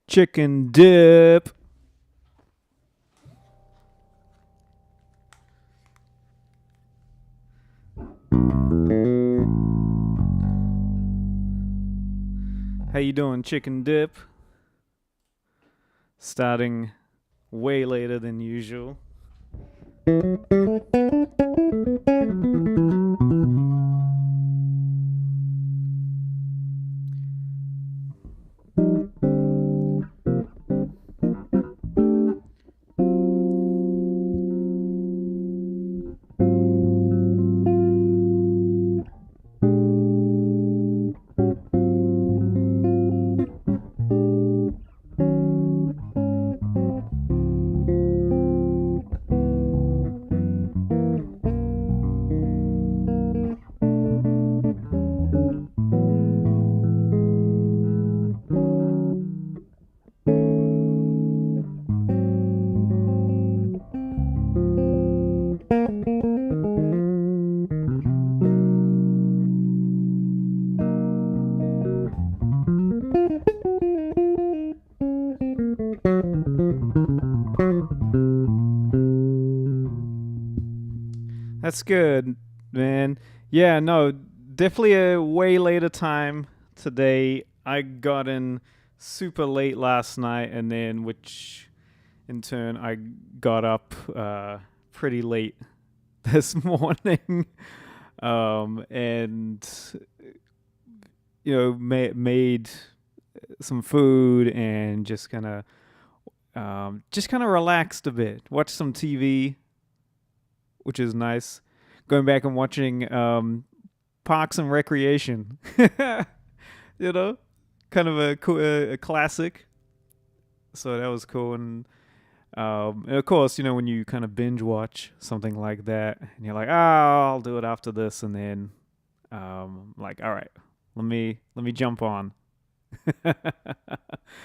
Chicken dip. How you doing, chicken dip? Starting way later than usual. That's good, man. Yeah, no, definitely a way later time today. I got in super late last night, and then which in turn I got up pretty late this morning, and made some food and just kind of relaxed a bit, watched some TV, which is nice. Going back and watching Parks and Recreation, kind of a classic. So that was cool. And of course, when you kind of binge watch something like that, and you're like, I'll do it after this, and then like, all right, let me jump on.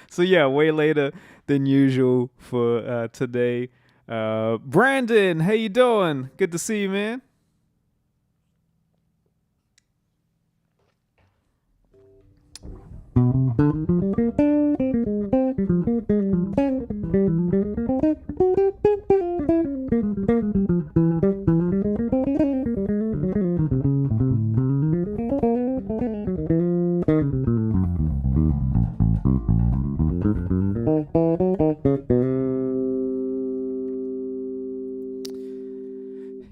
So yeah, way later than usual for today. Brandon, how you doing? Good to see you, man.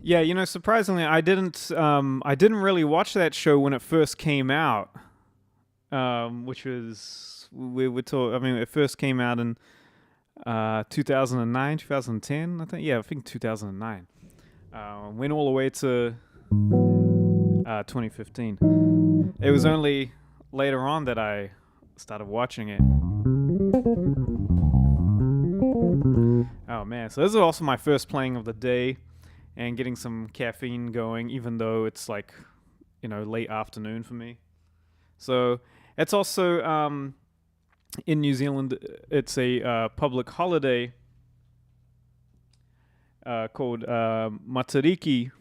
Yeah, surprisingly, I didn't really watch that show when it first came out, which was it first came out in 2009, 2010, I think. Yeah, I think 2009. Went all the way to 2015. It was only later on that I started watching it. Oh man, so this is also my first playing of the day. And getting some caffeine going, even though it's like, late afternoon for me. So it's also in New Zealand. It's a public holiday called Matariki,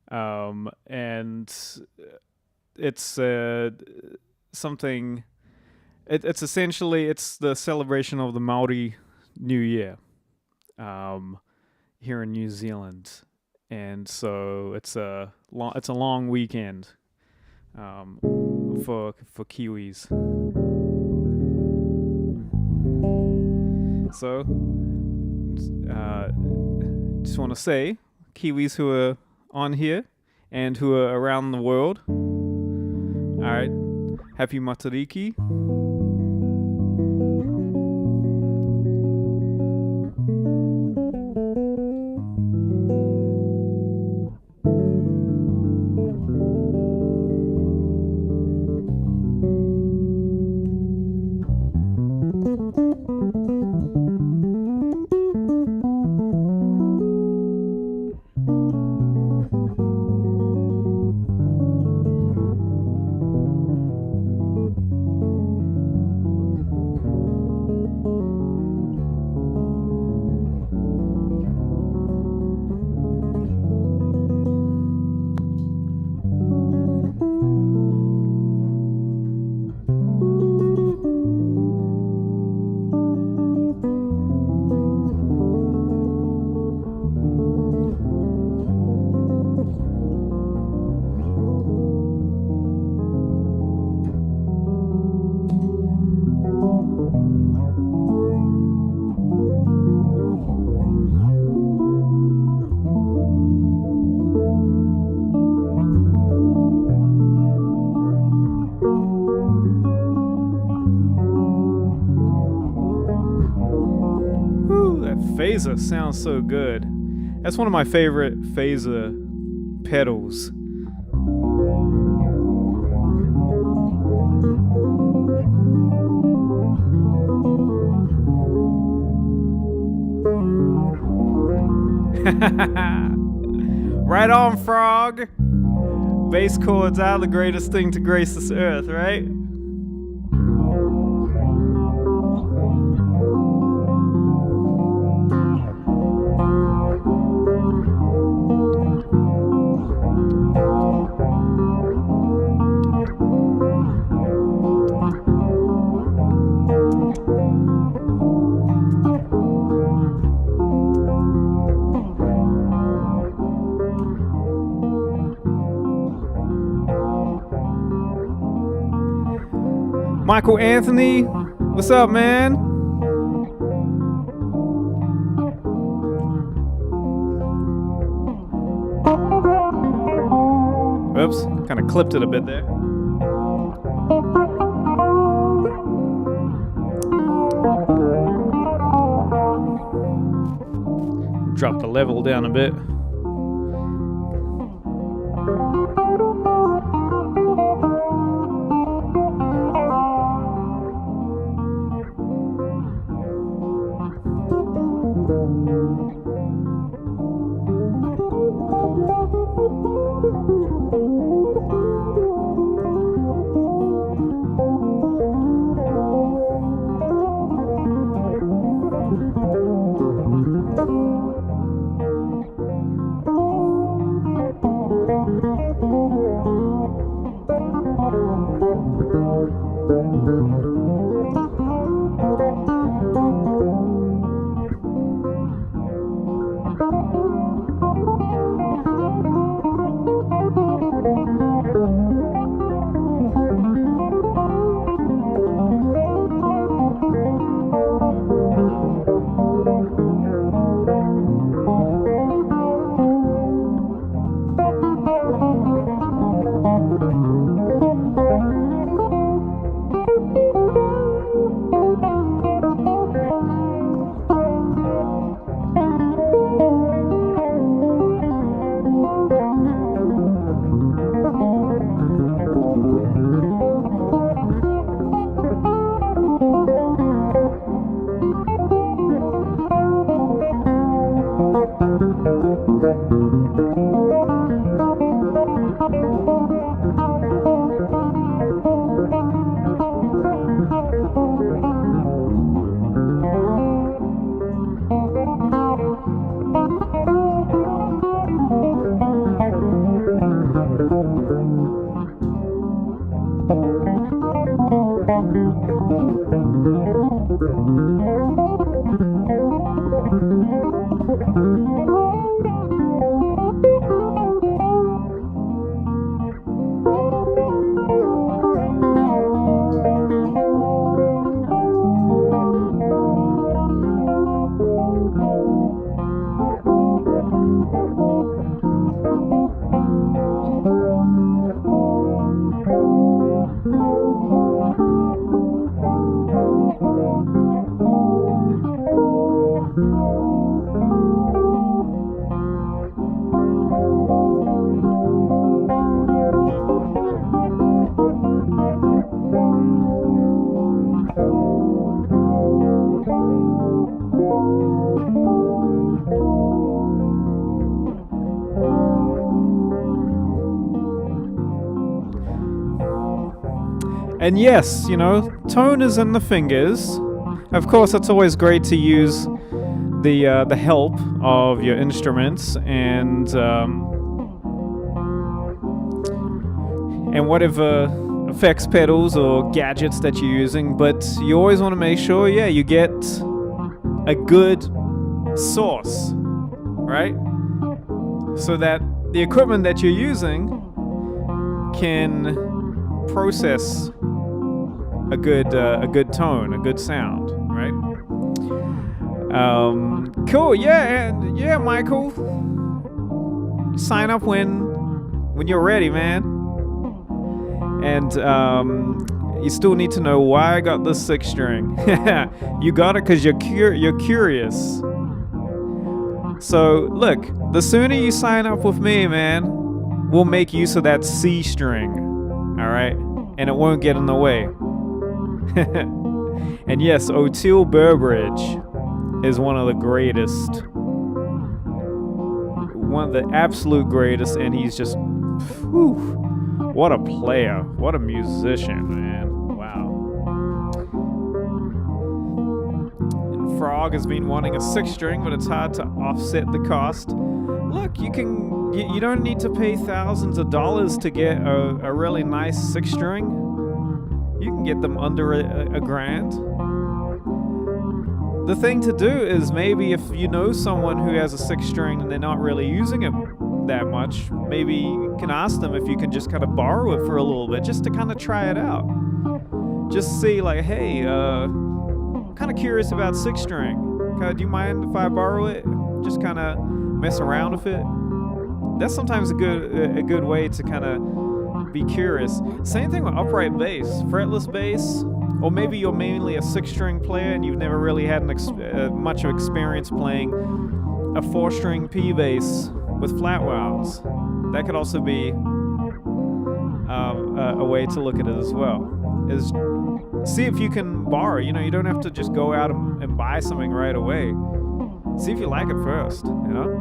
and it's something. It's essentially the celebration of the Maori New Year. Here in New Zealand, and so it's a long weekend for Kiwis. So just want to say, Kiwis who are on here and who are around the world, all right, happy Matariki. phaser sounds so good. That's one of my favorite phaser pedals. Right on, Frog. Bass chords are the greatest thing to grace this earth, right? Michael Anthony, what's up, man? Oops, kind of clipped it a bit there. Drop the level down a bit. And yes, you know, tone is in the fingers. Of course, it's always great to use the help of your instruments and whatever effects pedals or gadgets that you're using. But you always want to make sure, yeah, you get a good source, right? So that the equipment that you're using can process a good tone, a good sound, right? Cool. Yeah, Michael. Sign up when you're ready, man. And you still need to know why I got this 6 string. You got it because you're curious, So look, the sooner you sign up with me, man, we'll make use of that C string, all right? And it won't get in the way. And yes, O'Teal Burbridge is one of the greatest. One of the absolute greatest, and he's just, whew, what a player, what a musician, man. Wow. And Frog has been wanting a 6-string, but it's hard to offset the cost. Look, you don't need to pay thousands of dollars to get a really nice 6-string. You can get them under a grand. The thing to do is maybe if you know someone who has a 6-string and they're not really using it that much, maybe you can ask them if you can just kind of borrow it for a little bit, just to kind of try it out. Just see like, hey, kind of curious about 6-string. Do you mind if I borrow it? Just kind of mess around with it. That's sometimes a good way to kind of be curious. Same thing with upright bass, fretless bass. Or maybe you're mainly a 6-string player and you've never really had much of experience playing a 4-string P bass with flat wows. That could also be a way to look at it as well. Is see if you can borrow. You know, you don't have to just go out and buy something right away. See if you like it first, you know?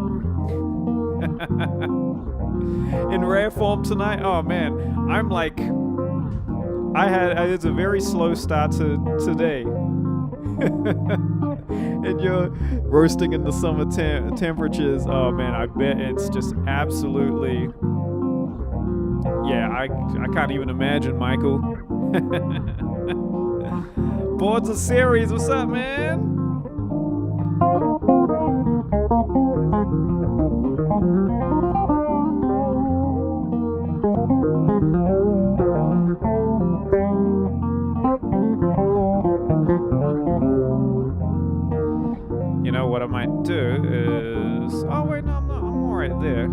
In rare form tonight, oh man, I'm like, it's a very slow start to today. And you're roasting in the summer temperatures. Oh man, I bet it's just absolutely, yeah, I can't even imagine, Michael. Boards of Series, what's up, man? You know what I might do is, oh wait, no, I'm all right there.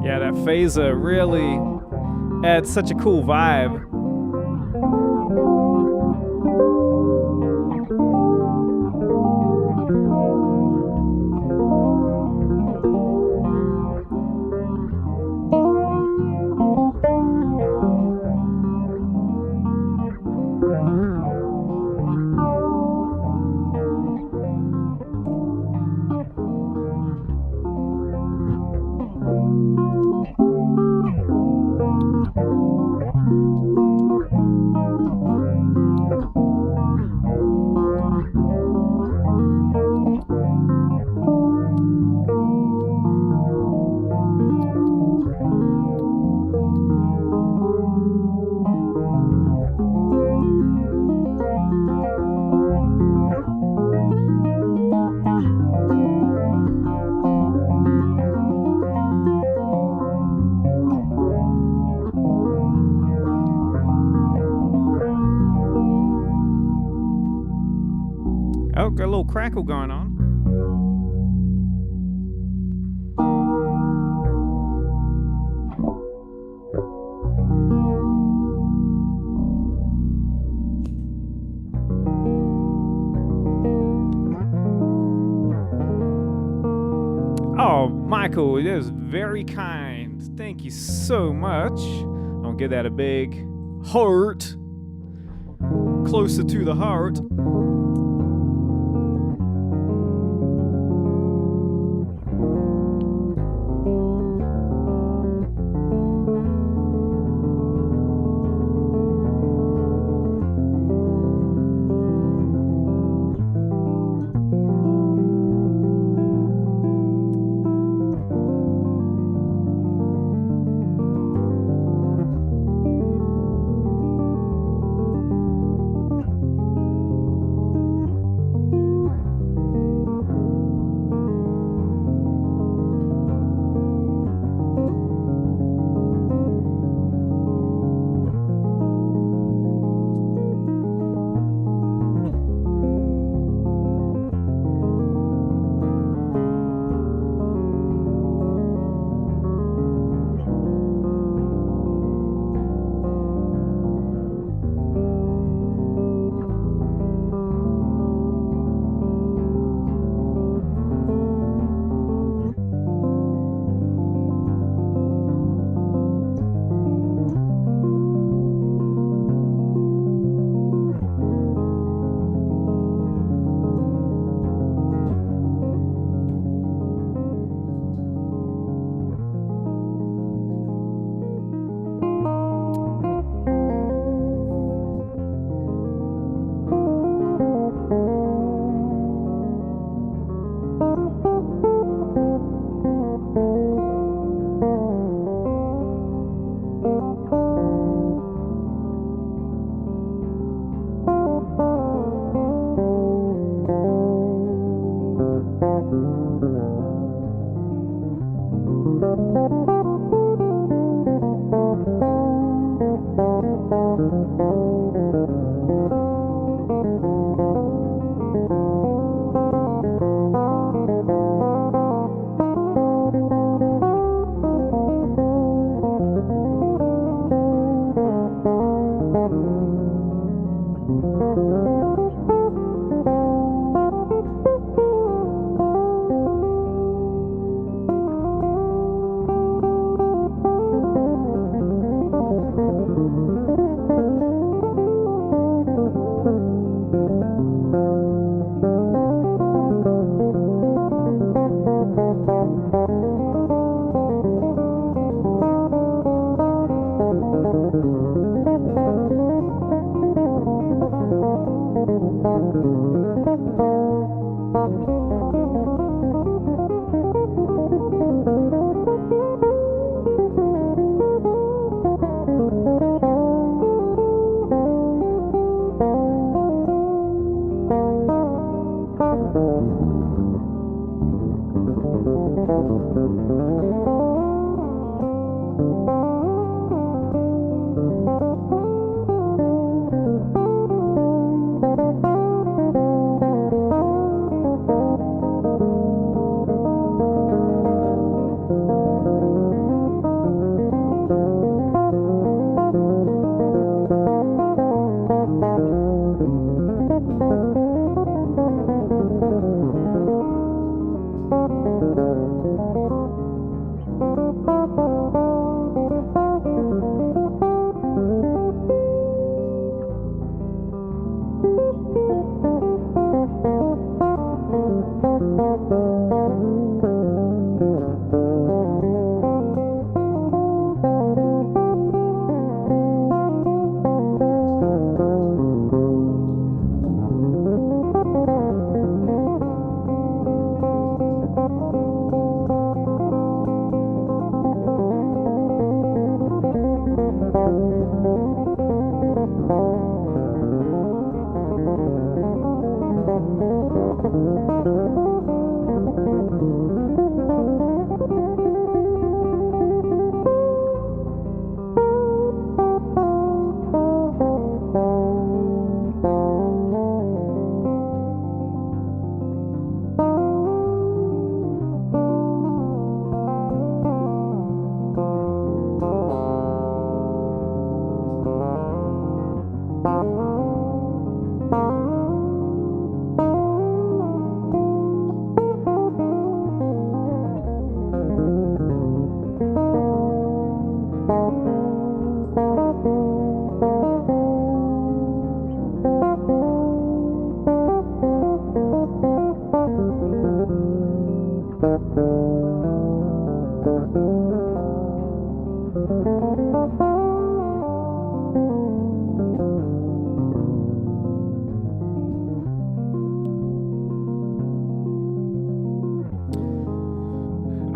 Yeah, that phaser really adds such a cool vibe. Oh, got a little crackle going on. Oh, Michael, that was very kind. Thank you so much. I'll give that a big heart. Closer to the heart.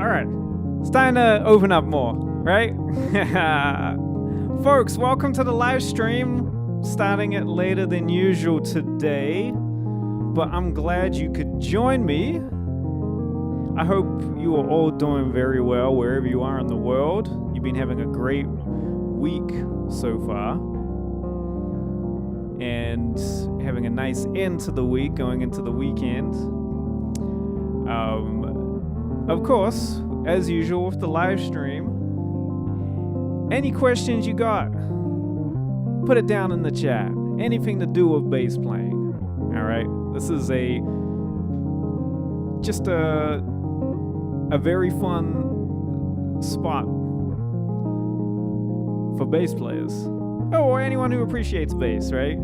All right. It's time to open up more, right? Folks, welcome to the live stream. Starting it later than usual today, but I'm glad you could join me. I hope you are all doing very well wherever you are in the world. You've been having a great week so far, and having a nice end to the week, going into the weekend. Of course, as usual with the live stream, any questions you got, put it down in the chat. Anything to do with bass playing. All right, this is just a very fun spot for bass players, or anyone who appreciates bass, right?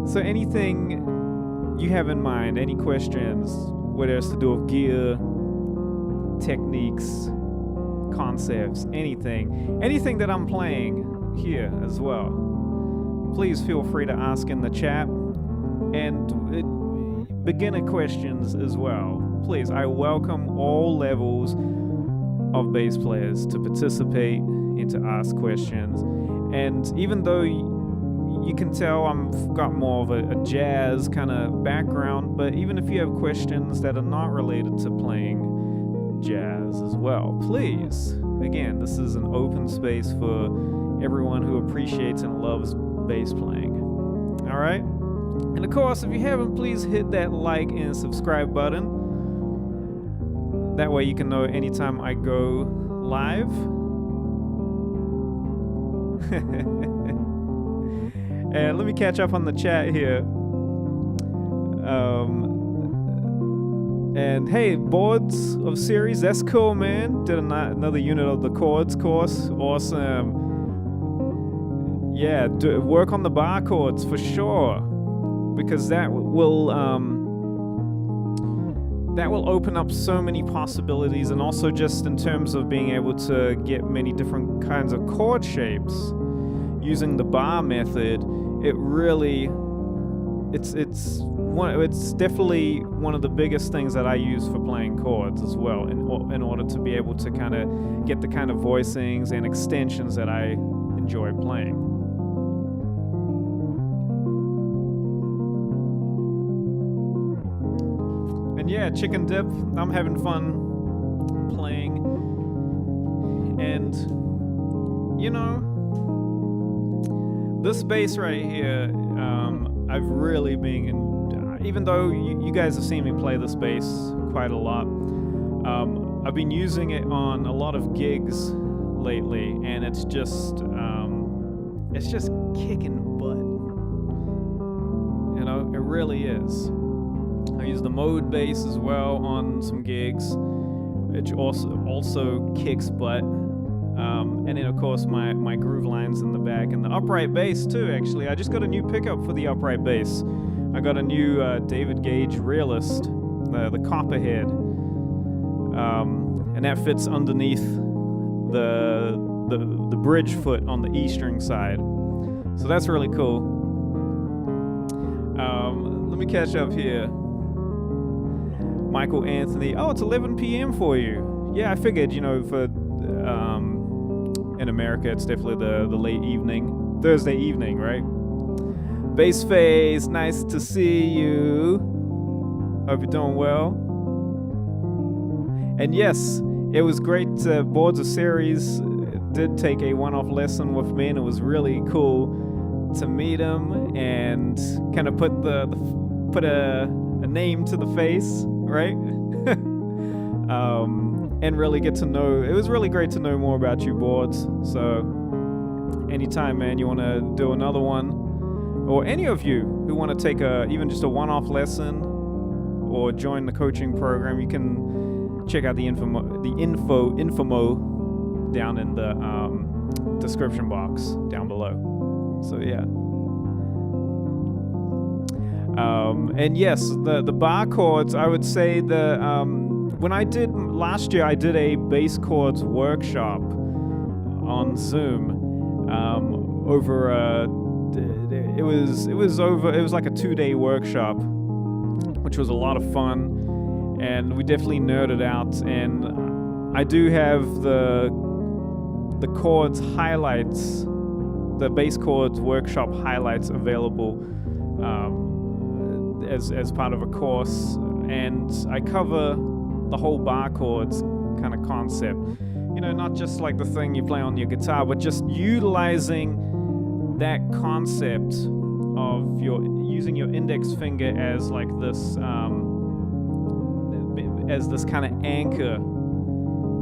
So anything you have in mind, any questions, whether it's to do with gear, techniques, concepts, anything that I'm playing here as well, please feel free to ask in the chat. And beginner questions as well. Please, I welcome all levels of bass players to participate and to ask questions. And even though you can tell I've got more of a jazz kind of background, but even if you have questions that are not related to playing jazz as well, please, again, this is an open space for everyone who appreciates and loves bass playing. All right? And of course, if you haven't, please hit that like and subscribe button. That way you can know anytime I go live. And let me catch up on the chat here. And hey, boards of series, that's cool, man. Did another unit of the chords course. Awesome. Yeah, work on the bar chords for sure, because that will open up so many possibilities, and also just in terms of being able to get many different kinds of chord shapes using the bar method. It's definitely one of the biggest things that I use for playing chords as well, in order to be able to kind of get the kind of voicings and extensions that I enjoy playing. And yeah, Chicken Dip, I'm having fun playing. And, you know, this bass right here, I've really been, even though you guys have seen me play this bass quite a lot, I've been using it on a lot of gigs lately, and it's just kicking butt. You know, it really is. I use the mode bass as well on some gigs, which also kicks butt. And then of course my groove lines in the back, and the upright bass too. Actually, I just got a new pickup for the upright bass. I got a new David Gage Realist, the Copperhead, and that fits underneath the bridge foot on the E string side. So that's really cool. Let me catch up here. Michael Anthony. Oh, it's 11 p.m. for you. Yeah, I figured, you know, for in America, it's definitely the late evening, Thursday evening, right? Bass Face, nice to see you. Hope you're doing well. And yes, it was great. Boards of Series did take a one-off lesson with me, and it was really cool to meet him and kind of put a name to the face, right? And really get to know. It was really great to know more about you, Boards. So anytime, man, you want to do another one, or any of you who want to take even just a one-off lesson or join the coaching program, you can check out the info down in the description box down below. So yeah. And yes, the bar chords, I would say when I did last year, I did a Bass Chords Workshop on Zoom over it was like a 2-day workshop, which was a lot of fun. and we definitely nerded out. And I do have the chords highlights, the Bass Chords Workshop highlights available as part of a course, and I cover the whole bar chords kind of concept. You know, not just like the thing you play on your guitar, but just utilizing that concept of using your index finger as like this kind of anchor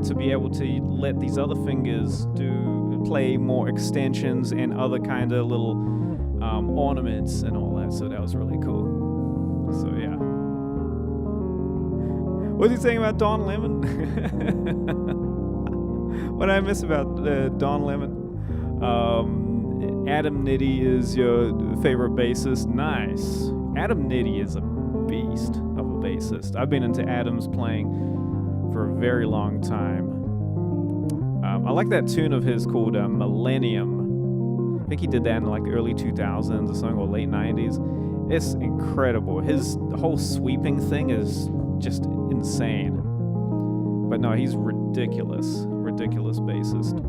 to be able to let these other fingers play more extensions and other kind of little ornaments and all that. So that was really cool. So yeah. What's he saying about Don Lemon? What did I miss about Don Lemon? Adam Nitty is your favorite bassist. Nice. Adam Nitty is a beast of a bassist. I've been into Adam's playing for a very long time. I like that tune of his called Millennium. I think he did that in like the early 2000s or something, or late 90s. It's incredible. His whole sweeping thing is just insane. But no, he's ridiculous bassist.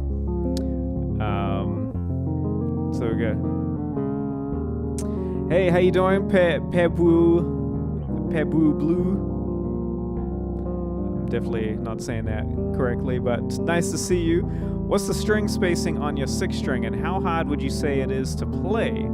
So good. Hey, how you doing, Pebu Blue? I'm definitely not saying that correctly, but nice to see you. What's the string spacing on your 6-string, and how hard would you say it is to play?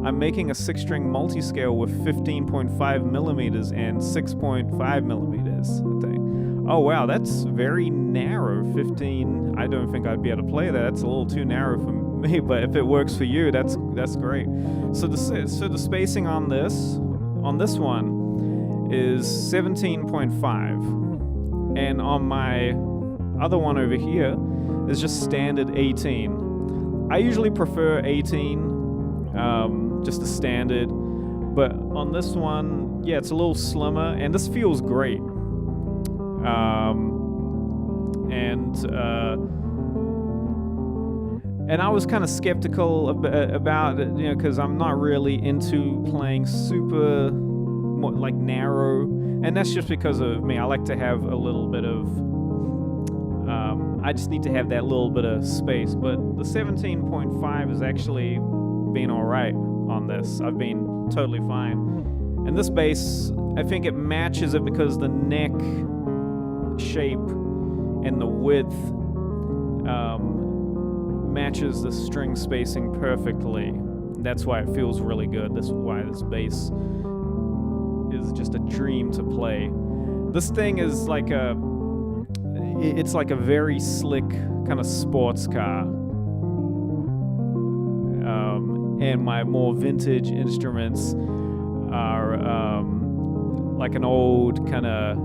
I'm making a 6-string multi-scale with 15.5 millimeters and 6.5 millimeters. I think. Oh wow, that's very narrow. 15. I don't think I'd be able to play that. That's a little too narrow for me. But if it works for you, that's great. So the spacing on this one is 17.5, and on my other one over here is just standard 18. I usually prefer 18, just the standard. But on this one, yeah, it's a little slimmer, and this feels great. And I was kind of skeptical about it, you know, because I'm not really into playing super like narrow, and that's just because of me. I like to have a little bit of, I just need to have that little bit of space. But the 17.5 has actually been all right on this. I've been totally fine. And this bass, I think it matches it because the neck shape and the width matches the string spacing perfectly. That's why it feels really good. That's why this bass is just a dream to play. This thing is like it's like a very slick kind of sports car. And my more vintage instruments are like an old kind of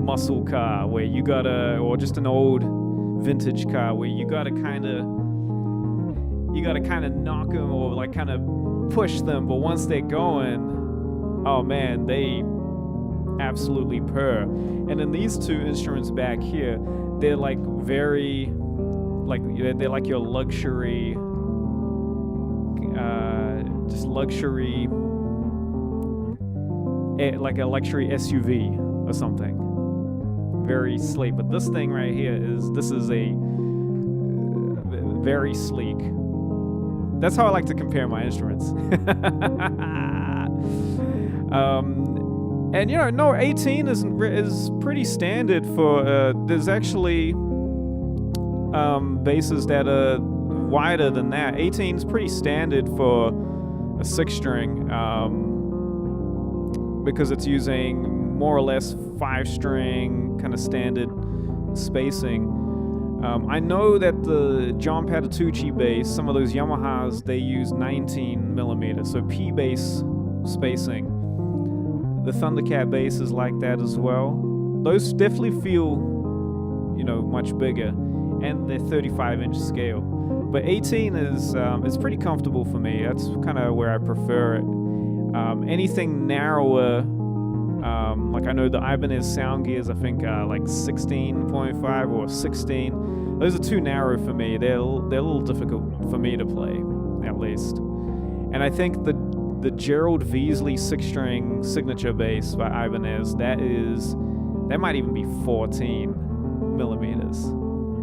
muscle car where you gotta, or just an old vintage car where you gotta kind of knock them or like kind of push them, but once they're going, oh man, they absolutely purr. And then these two instruments back here, they're like very, like they're like your luxury, just luxury, like a luxury SUV or something. Very sleek. But this thing right here is a very sleek. That's how I like to compare my instruments. And you know, no, 18 is pretty standard for. There's actually basses that are wider than that. 18 is pretty standard for a 6-string because it's using more or less 5-string kind of standard spacing. I know that the John Patitucci bass, some of those Yamahas, they use 19 millimeters, so P bass spacing. The Thundercat bass is like that as well. Those definitely feel, you know, much bigger, and they're 35-inch scale. But 18 is it's pretty comfortable for me. That's kind of where I prefer it. Anything narrower, like I know the Ibanez sound gears, I think like 16.5 or 16. Those are too narrow for me. They're a little difficult for me to play, at least. And I think the the Gerald Veasley 6-string signature bass by Ibanez. That might even be 14 millimeters.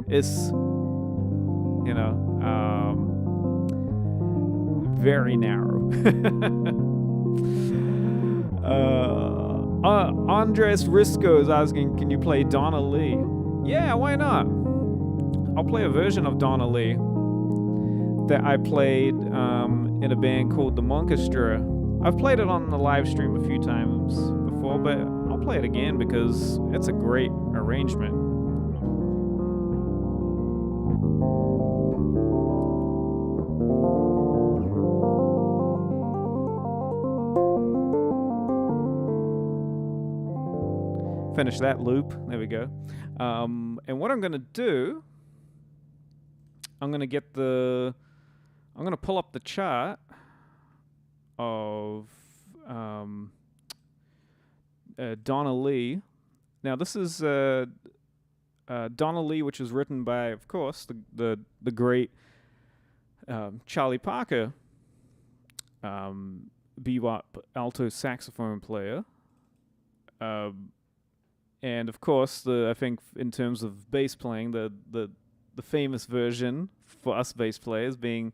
It's, you know, very narrow. Andres Risco is asking, can you play Donna Lee? Yeah, why not? I'll play a version of Donna Lee that I played in a band called the Monkestra. I've played it on the live stream a few times before, but I'll play it again because it's a great arrangement. Finish that loop. There we go. And what I'm going to do, I'm going to pull up the chart of Donna Lee. Now this is Donna Lee, which was written by, of course, the great Charlie Parker, bebop alto saxophone player. And of course, I think in terms of bass playing, the famous version for us bass players being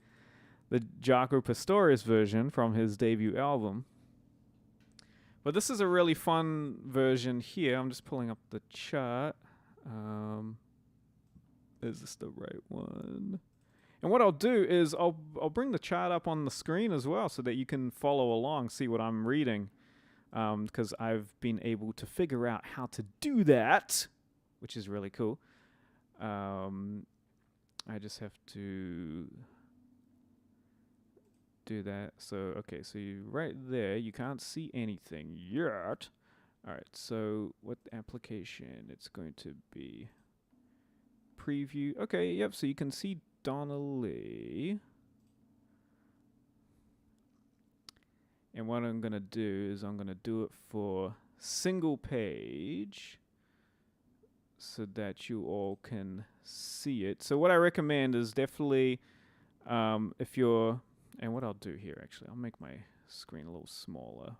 the Jaco Pastorius version from his debut album. But this is a really fun version here. I'm just pulling up the chart. Is this the right one? And what I'll do is I'll bring the chart up on the screen as well so that you can follow along, see what I'm reading. Because I've been able to figure out how to do that, which is really cool. I just have to do that. So, okay, so you right there, you can't see anything yet. All right, so what application? It's going to be preview. Okay, yep, so you can see Donna Lee. And what I'm going to do is I'm going to do it for single page so that you all can see it. So what I recommend is definitely if you're, and what I'll do here actually, I'll make my screen a little smaller.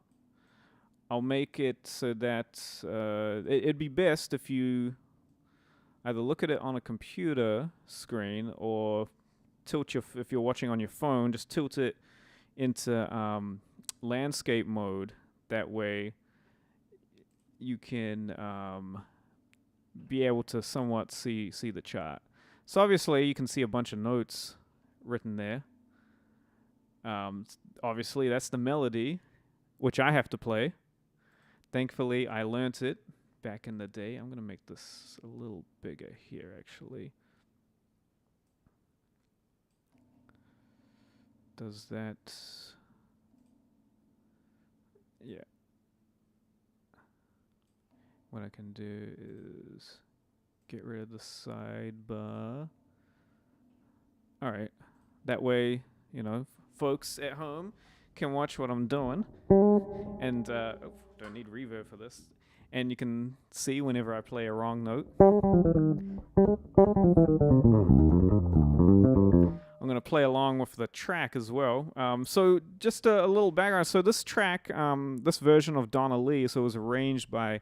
I'll make it so that it'd be best if you either look at it on a computer screen or tilt if you're watching on your phone, just tilt it into landscape mode. That way you can be able to somewhat see the chart. So obviously you can see a bunch of notes written there. Obviously that's the melody, which I have to play. Thankfully I learnt it back in the day. I'm gonna make this a little bigger here actually. Does that... Yeah. What I can do is get rid of the sidebar. All right. That way, you know, folks at home can watch what I'm doing. And don't need reverb for this. And you can see whenever I play a wrong note. I'm going to play along with the track as well. So just a little background. So this track, this version of Donna Lee, so it was arranged by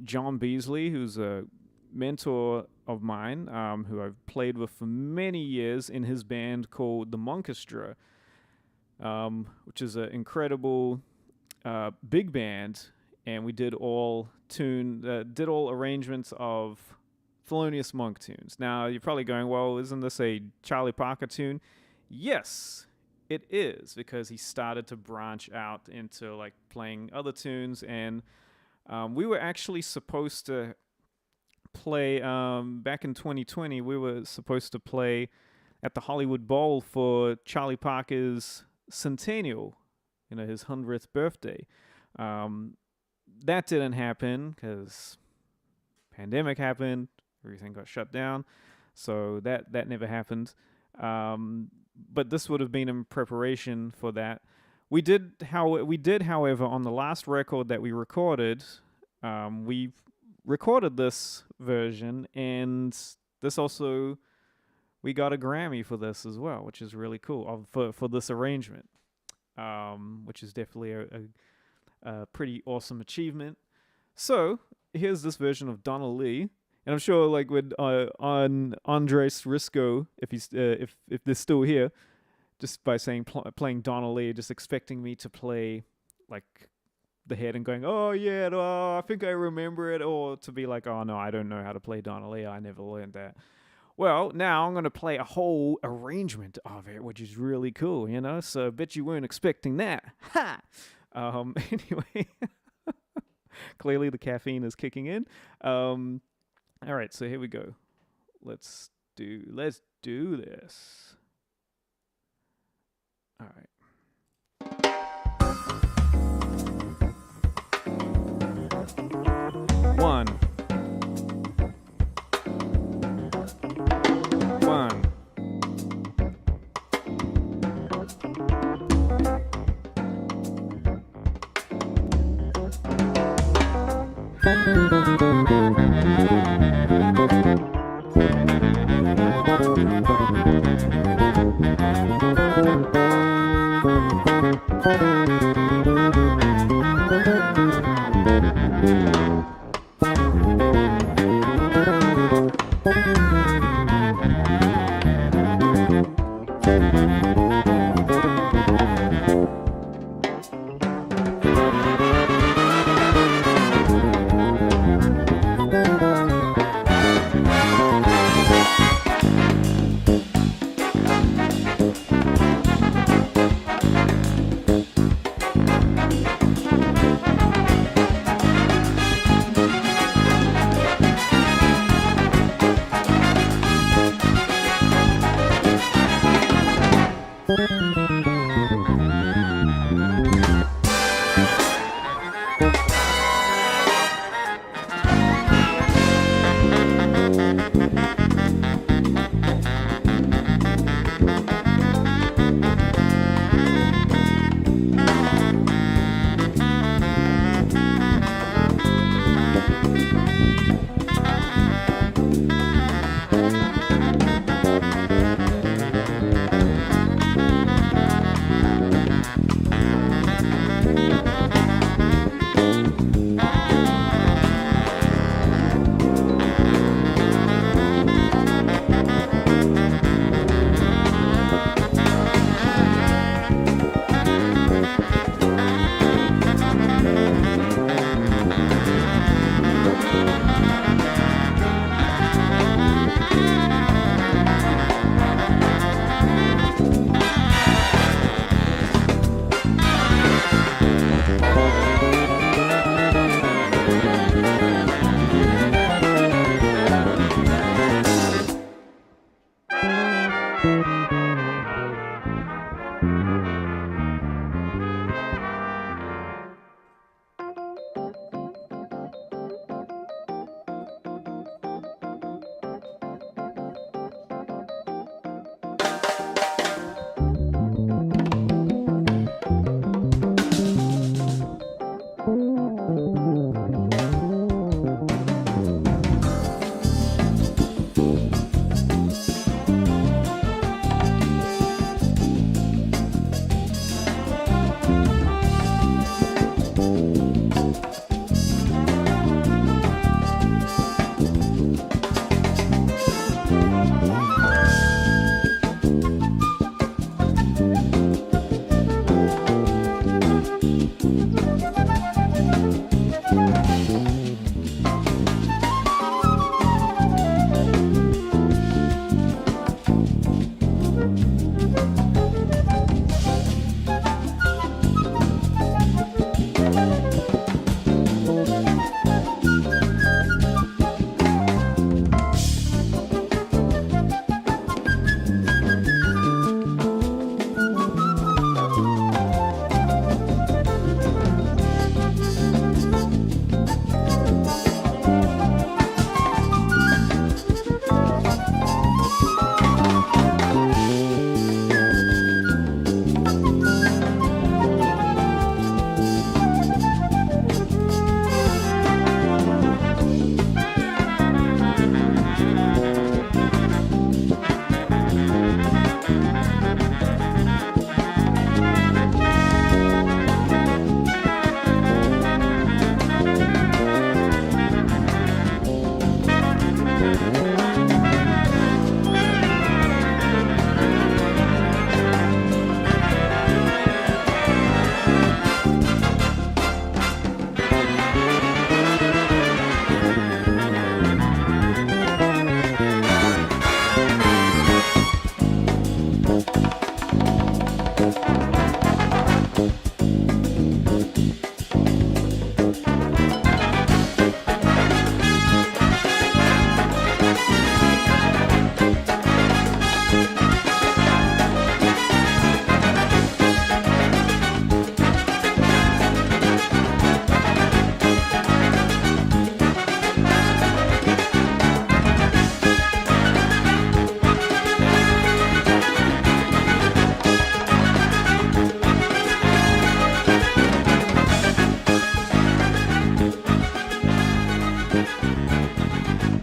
John Beasley, who's a mentor of mine, who I've played with for many years in his band called the Monkestra, which is an incredible big band. And we did all arrangements of Thelonious Monk tunes. Now, you're probably going, well, isn't this a Charlie Parker tune? Yes, it is, because he started to branch out into like playing other tunes, and we were actually supposed to play, back in 2020, we were supposed to play at the Hollywood Bowl for Charlie Parker's centennial, you know, his 100th birthday. That didn't happen because pandemic happened. Everything got shut down, so that never happened. But this would have been in preparation for that. We did, however, on the last record that we recorded, we recorded this version, and this also, we got a Grammy for this as well, which is really cool for this arrangement. which is definitely a pretty awesome achievement. So here's this version of Donna Lee, and I'm sure like with on Andres Risco, if he's if they're still here, just by saying playing Donna Lee, just expecting me to play like the head and going, oh yeah, I think I remember it, or to be like, oh no, I don't know how to play Donna Lee, I never learned that. Well, now I'm going to play a whole arrangement of it, which is really cool, you know? So I bet you weren't expecting that. Ha! Anyway, clearly the caffeine is kicking in. All right, so here we go. Let's do this. All right. One.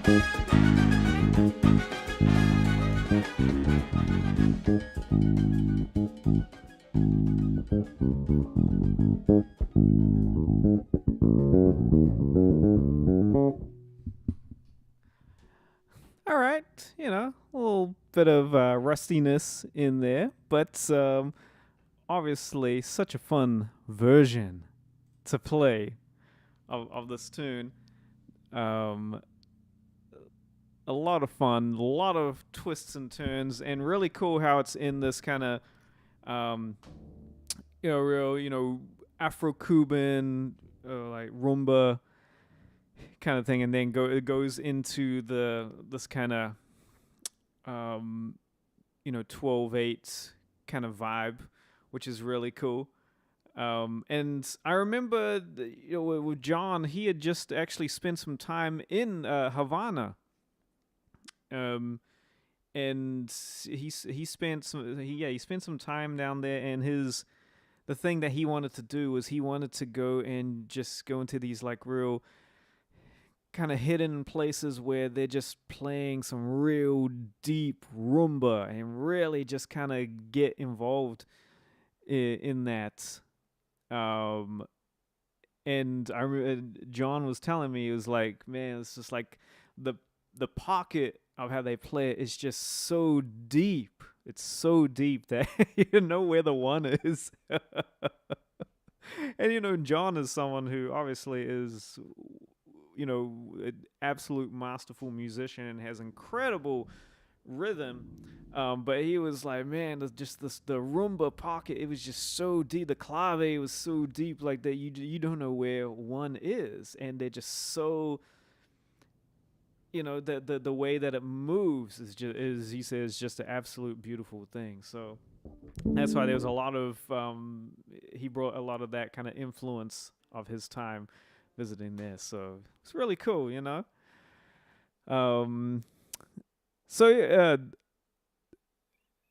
All right, a little bit of rustiness in there, but obviously such a fun version to play of this tune. Um, a lot of fun, a lot of twists and turns, and really cool how it's in this kind of, um, real, Afro-Cuban, like rumba kind of thing, and then it goes into this kind of, um, 12/8 kind of vibe, which is really cool. And I remember, with John, he had just actually spent some time in Havana. Um, and he spent some time down there, and the thing that he wanted to do was he wanted to go and just go into these like real kind of hidden places where they're just playing some real deep rumba and really just kind of get involved in that. Um, and I remember John was telling me, it was like, man, it's just like the pocket of how they play it is just so deep. It's so deep that you know where the one is. And John is someone who obviously is, an absolute masterful musician and has incredible rhythm. But he was like, man, the rumba pocket, it was just so deep. The clave was so deep, like that you don't know where one is, and they're just so, the way that it moves is he says, just an absolute beautiful thing. So that's why there's a lot of he brought a lot of that kind of influence of his time visiting there. So it's really cool. Um, so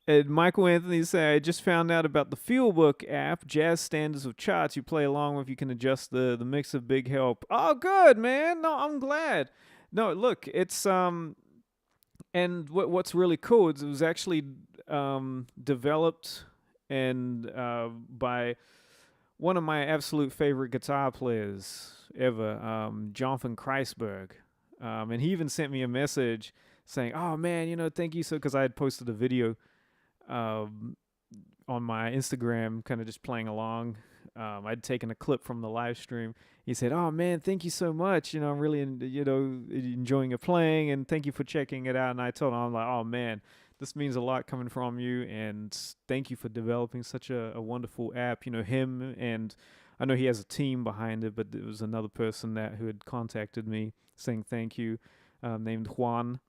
and Michael Anthony said, I just found out about the Fieldbook app, jazz standards of charts you play along with. You can adjust the mix of big help. Oh, good, man. No, I'm glad. No, look, it's and what's really cool is it was actually developed and by one of my absolute favorite guitar players ever, Jonathan Kreisberg. And he even sent me a message saying, "Oh man, thank you so," because I had posted a video on my Instagram, kind of just playing along. I'd taken a clip from the live stream. He said, "Oh man, thank you so much. I'm really enjoying your playing, and thank you for checking it out." And I told him, I'm like, "Oh man, this means a lot coming from you, and thank you for developing such a wonderful app." Him, and I know he has a team behind it, but it was another person who had contacted me saying thank you, named Juan.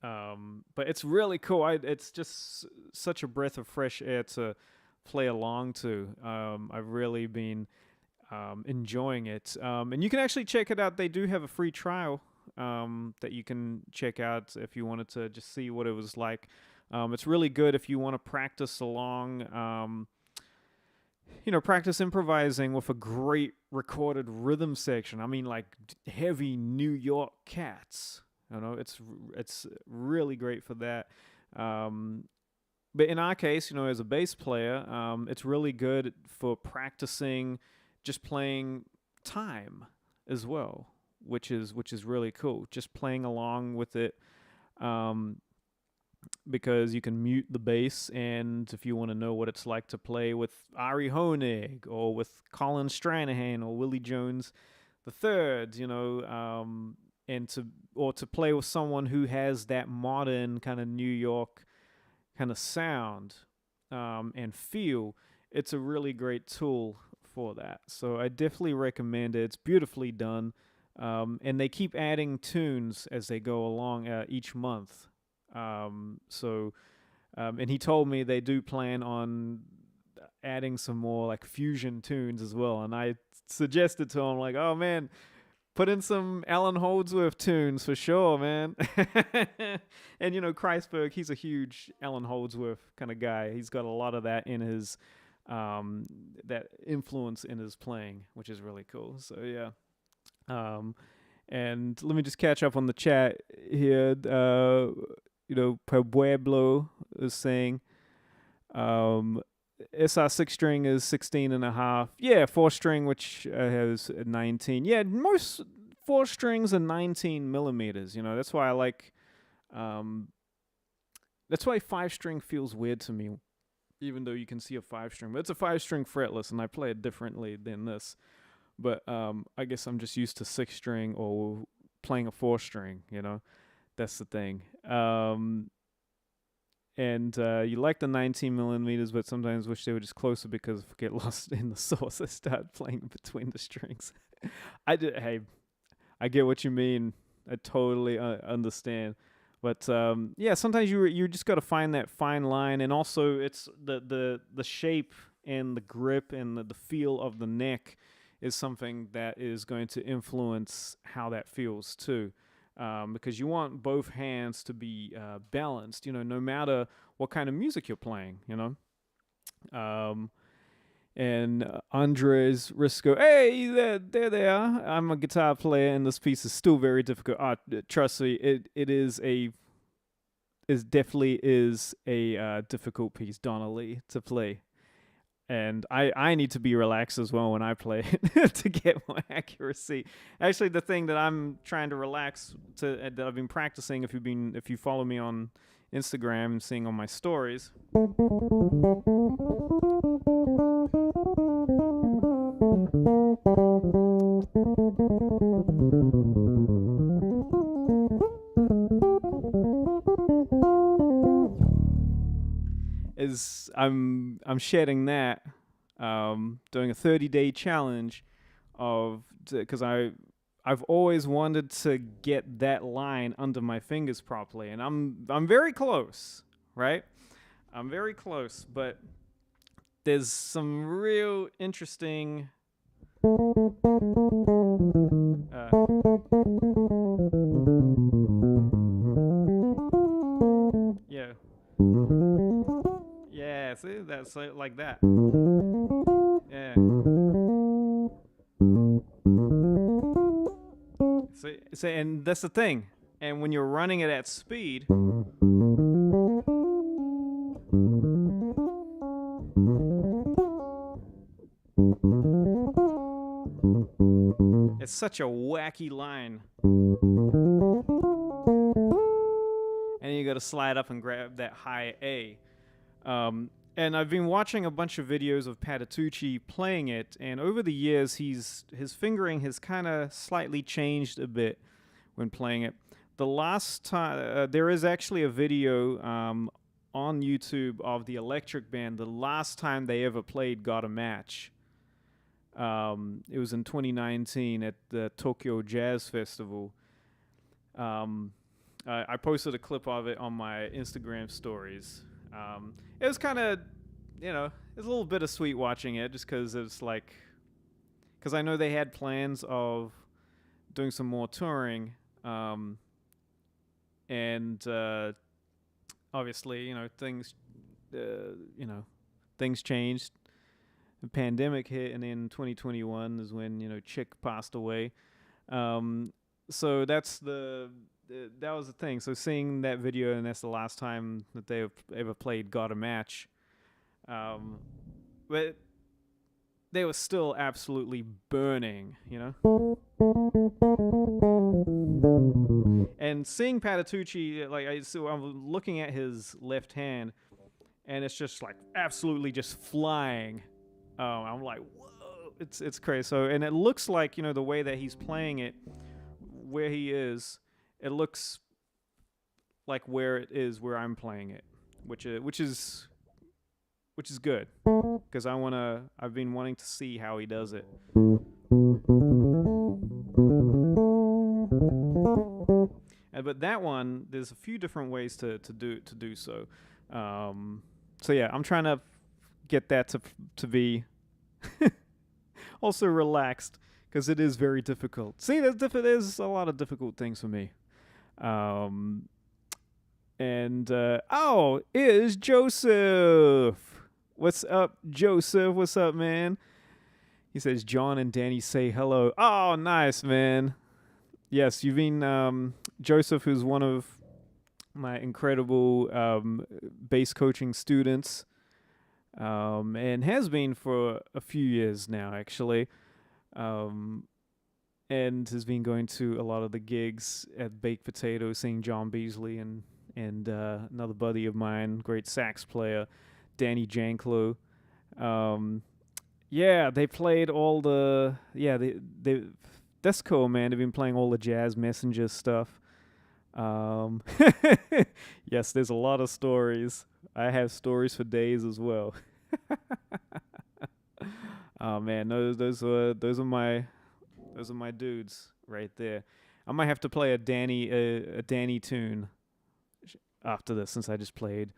But it's really cool. It's just such a breath of fresh air to play along to. I've really been enjoying it. And you can actually check it out. They do have a free trial that you can check out if you wanted to just see what it was like. It's really good if you want to practice along. Practice improvising with a great recorded rhythm section. I mean, like heavy New York cats. It's really great for that. But in our case, as a bass player, it's really good for practicing just playing time as well, which is really cool. Just playing along with it, because you can mute the bass, and if you want to know what it's like to play with Ari Honig or with Colin Stranahan or Willie Jones the Third, and to play with someone who has that modern kind of New York kind of sound and feel, it's a really great tool for that. So I definitely recommend it. It's beautifully done, and they keep adding tunes as they go along each month. And he told me they do plan on adding some more like fusion tunes as well. And I suggested to him, like, oh man, put in some Alan Holdsworth tunes for sure, man. And Kreisberg, he's a huge Alan Holdsworth kind of guy. He's got a lot of that in his that influence in his playing, which is really cool. So yeah. And let me just catch up on the chat here. Pueblo is saying SR 6-string is 16 and a half. Yeah, 4-string, which has 19. Yeah, most 4 strings are 19 millimeters. That's why I like. That's why 5-string feels weird to me, even though you can see a 5-string. But it's a 5-string fretless, and I play it differently than this. But I guess I'm just used to 6-string or playing a 4-string. That's the thing. And you like the 19 millimeters, but sometimes wish they were just closer because if I get lost in the source, I start playing between the strings. Hey, I get what you mean. I totally understand. But sometimes you just got to find that fine line, and also it's the shape and the grip and the feel of the neck is something that is going to influence how that feels too. Because you want both hands to be balanced, no matter what kind of music you're playing, And Andres Risco, hey, there they are. I'm a guitar player, and this piece is still very difficult. Trust me, it definitely is a difficult piece, Donnelly, to play. And I need to be relaxed as well when I play it to get more accuracy. Actually, the thing that I'm trying to relax that I've been practicing, if you follow me on Instagram and seeing on my stories, is I'm shedding that, doing a 30-day challenge because I've always wanted to get that line under my fingers properly, and I'm very close, right? I'm very close, but there's some real interesting yeah. Yeah, see, that's like that. Yeah. See, and that's the thing. And when you're running it at speed, it's such a wacky line. And you got to slide up and grab that high A. And I've been watching a bunch of videos of Patitucci playing it, and over the years, his fingering has kind of slightly changed a bit when playing it. The last time, there is actually a video on YouTube of the Electric Band, the last time they ever played Got a Match. It was in 2019 at the Tokyo Jazz Festival. I posted a clip of it on my Instagram stories. It was kind of, it was a little bittersweet watching it just because it's like, because I know they had plans of doing some more touring, and obviously, things, things changed. The pandemic hit, and then 2021 is when Chick passed away. So that was the thing. So seeing that video, and that's the last time that they ever played Got a Match. But they were still absolutely burning, And seeing Patitucci, I'm looking at his left hand, and it's just like absolutely just flying. I'm like, whoa, it's crazy. So, and it looks like, the way that he's playing it, where he is, it looks like where it is where I'm playing it, which is good, because I've been wanting to see how he does it. But that one, there's a few different ways to do so. So yeah, I'm trying to get that to be also relaxed, because it is very difficult. See, there's a lot of difficult things for me. Is Joseph. What's up, Joseph? What's up, man? He says, John and Danny say hello. Oh, nice, man. Yes, you've been Joseph, who's one of my incredible bass coaching students, and has been for a few years now, actually, um, and has been going to a lot of the gigs at Baked Potato, seeing John Beasley and another buddy of mine, great sax player, Danny Janklow. Um, yeah, they played all the they that's cool, man. They've been playing all the Jazz Messenger stuff. Um, yes, there's a lot of stories. I have stories for days as well. Oh man, those are my dudes right there. I might have to play a Danny tune after this, since I just played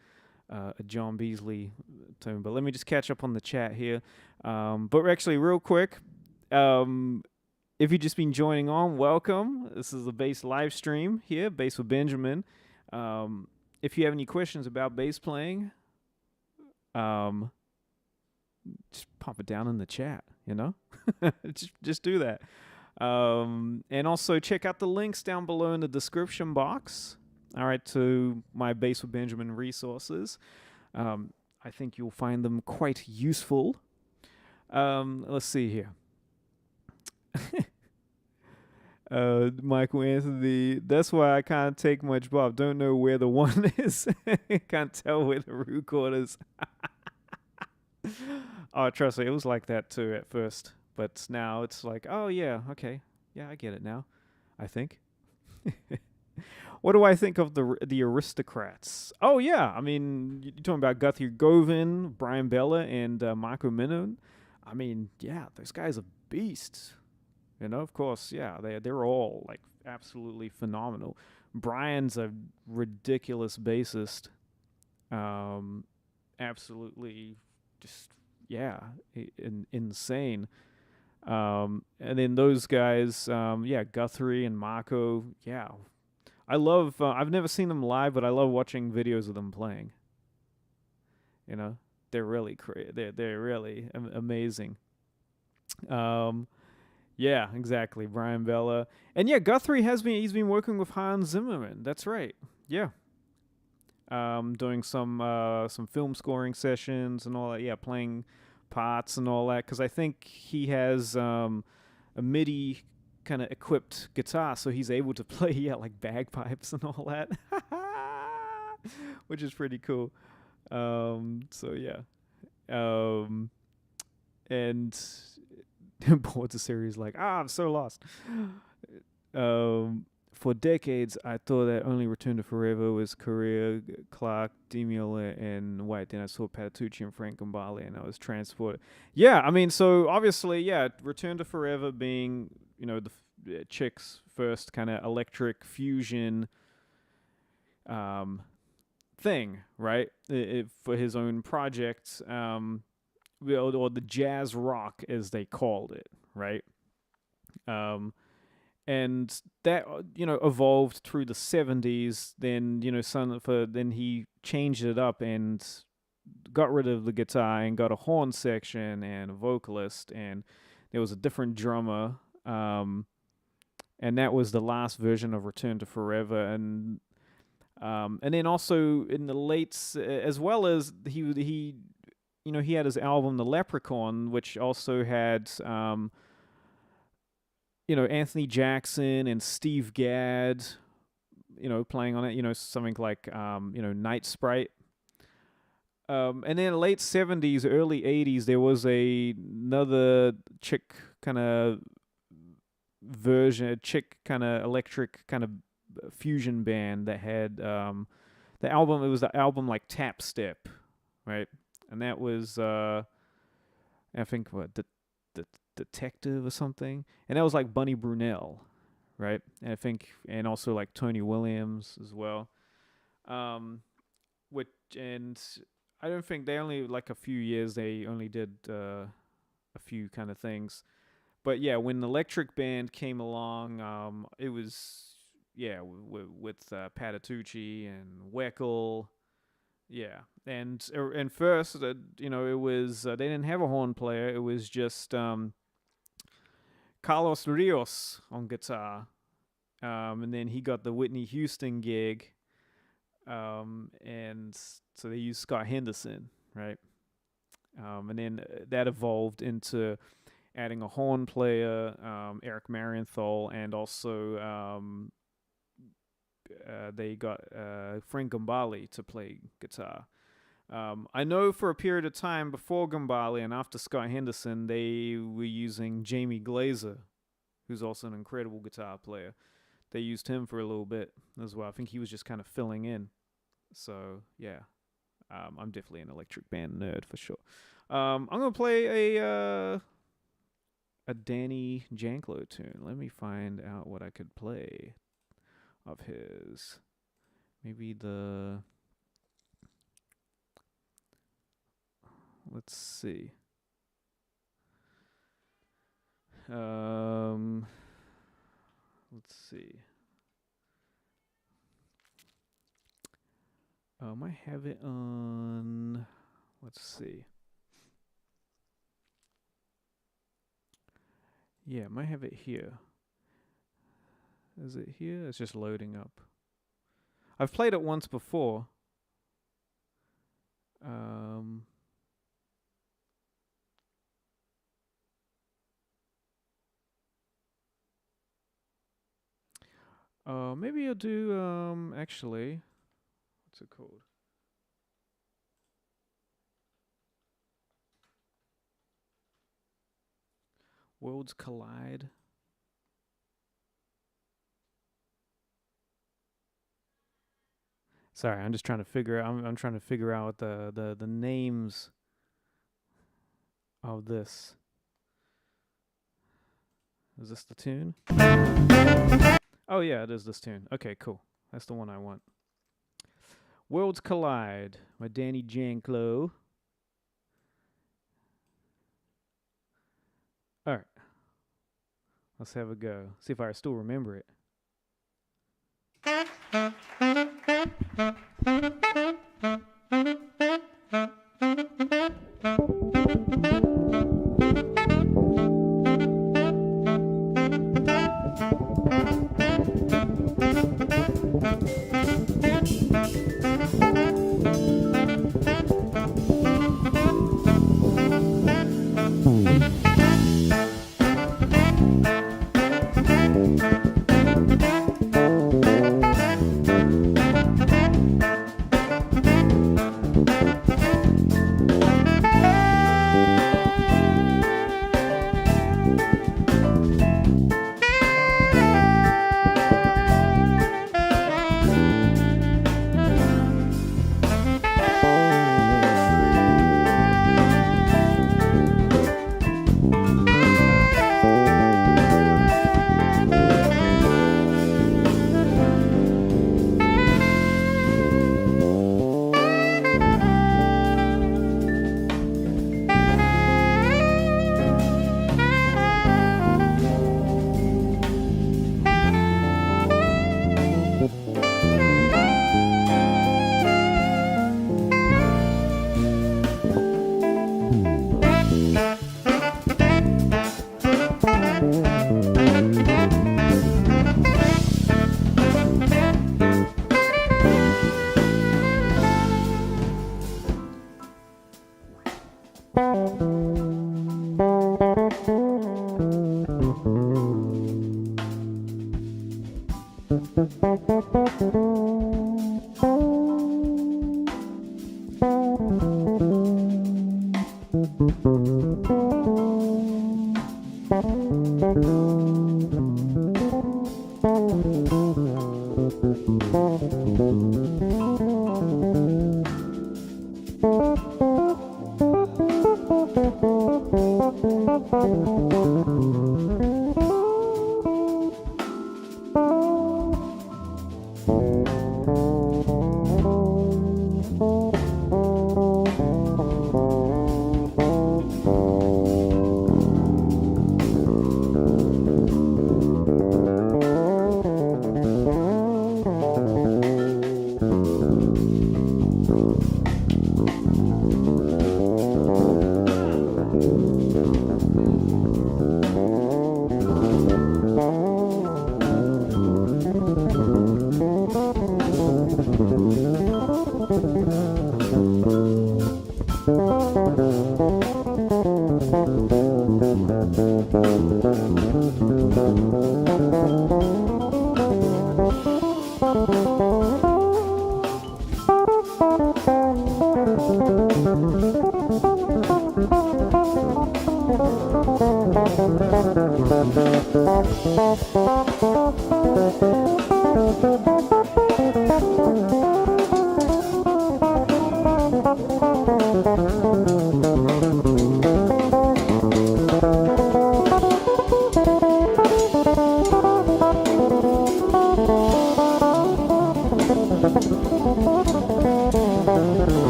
a John Beasley tune. But let me just catch up on the chat here. But actually, real quick, if you've just been joining on, welcome. This is the bass live stream here, Bass with Benjamin. If you have any questions about bass playing, um, just pop it down in the chat. just do that. And also check out the links down below in the description box. All right, to my Bass with Benjamin resources. I think you'll find them quite useful. Let's see here. Michael Anthony, that's why I can't take much Bob. Don't know where the one is. Can't tell where the root chord is. Oh, trust me, it was like that too at first. But now it's like, oh yeah, okay. Yeah, I get it now, I think. What do I think of the aristocrats? Oh yeah, I mean, you're talking about Guthrie Govan, Brian Bella, and Marco Minnon. I mean, yeah, those guys are beasts. Of course, yeah, they're all like absolutely phenomenal. Brian's a ridiculous bassist. Absolutely, just yeah, insane. And then those guys, yeah, Guthrie and Marco, yeah. I love. I've never seen them live, but I love watching videos of them playing. They're really they're really amazing. Yeah, exactly. Brian Bella, and yeah, Guthrie he's been working with Hans Zimmerman. That's right. Yeah. Doing some film scoring sessions and all that. Yeah, playing parts and all that. Because I think he has a MIDI kind of equipped guitar, so he's able to play like bagpipes and all that, which is pretty cool. So yeah. And Boards a series like, I'm so lost. For decades, I thought that only Return to Forever was Correa, Clark, DeMille, and White. Then I saw Patitucci and Frank Gambale, and I was transported. Yeah, I mean, so obviously, yeah, Return to Forever being, the Chick's first kind of electric fusion thing, right? For his own project, or the jazz rock, as they called it, right? And that evolved through the 70s. Then then he changed it up and got rid of the guitar and got a horn section and a vocalist, and there was a different drummer, and that was the last version of Return to Forever. And then also in the late, as well as he had his album The Leprechaun, which also had Anthony Jackson and Steve Gadd, playing on it, something like, Night Sprite. And then in the late 70s, early 80s, there was another Chick kind of version, a Chick kind of electric kind of fusion band that had it was the album like Tap Step, right? And that was, I think, the Detective or something, and that was like Bunny Brunel, right? And I think, and also like Tony Williams as well. Which, and I don't think they only, like a few years, they only did a few kind of things. But yeah, when the Electric Band came along, it was with Patitucci and Weckl. Yeah, and first, it was they didn't have a horn player. It was just Carlos Rios on guitar, and then he got the Whitney Houston gig, and so they used Scott Henderson, right? And then that evolved into adding a horn player, Eric Marienthal, and also they got Frank Gambale to play guitar. I know for a period of time before Gambale and after Scott Henderson, they were using Jamie Glazer, who's also an incredible guitar player. They used him for a little bit as well. I think he was just kind of filling in. So, yeah. I'm definitely an electric band nerd for sure. I'm going to play a Danny Janklow tune. Let me find out what I could play of his. Maybe let's see. Let's see. I might have it on. Let's see. Yeah, I might have it here. Is it here? It's just loading up. I've played it once before. Maybe I'll do, actually, what's it called? Worlds Collide. Sorry, I'm just trying to figure out. I'm trying to figure out the names of this. Is this the tune? Oh yeah, it is this tune. Okay, cool. That's the one I want. Worlds Collide by Danny Janklow. All right, let's have a go. See if I still remember it.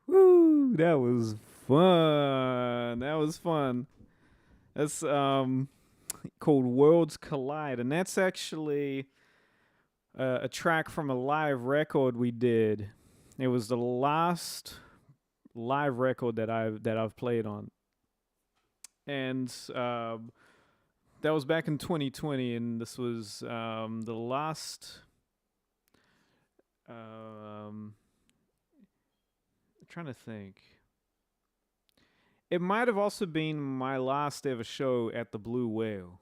Woo! That was fun. That was fun. That's called Worlds Collide, and that's actually a track from a live record we did. It was the last live record that I've played on, and that was back in 2020, and this was the last. I'm trying to think. It might have also been my last ever show at the Blue Whale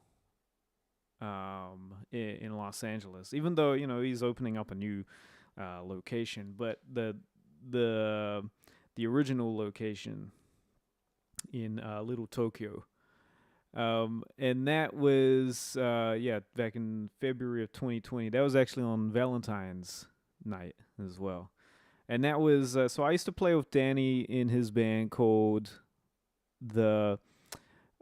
in Los Angeles. Even though he's opening up a new location, but the original location in Little Tokyo, and that was back in February of 2020. That was actually on Valentine's night as well, and that was so I used to play with Danny in his band called the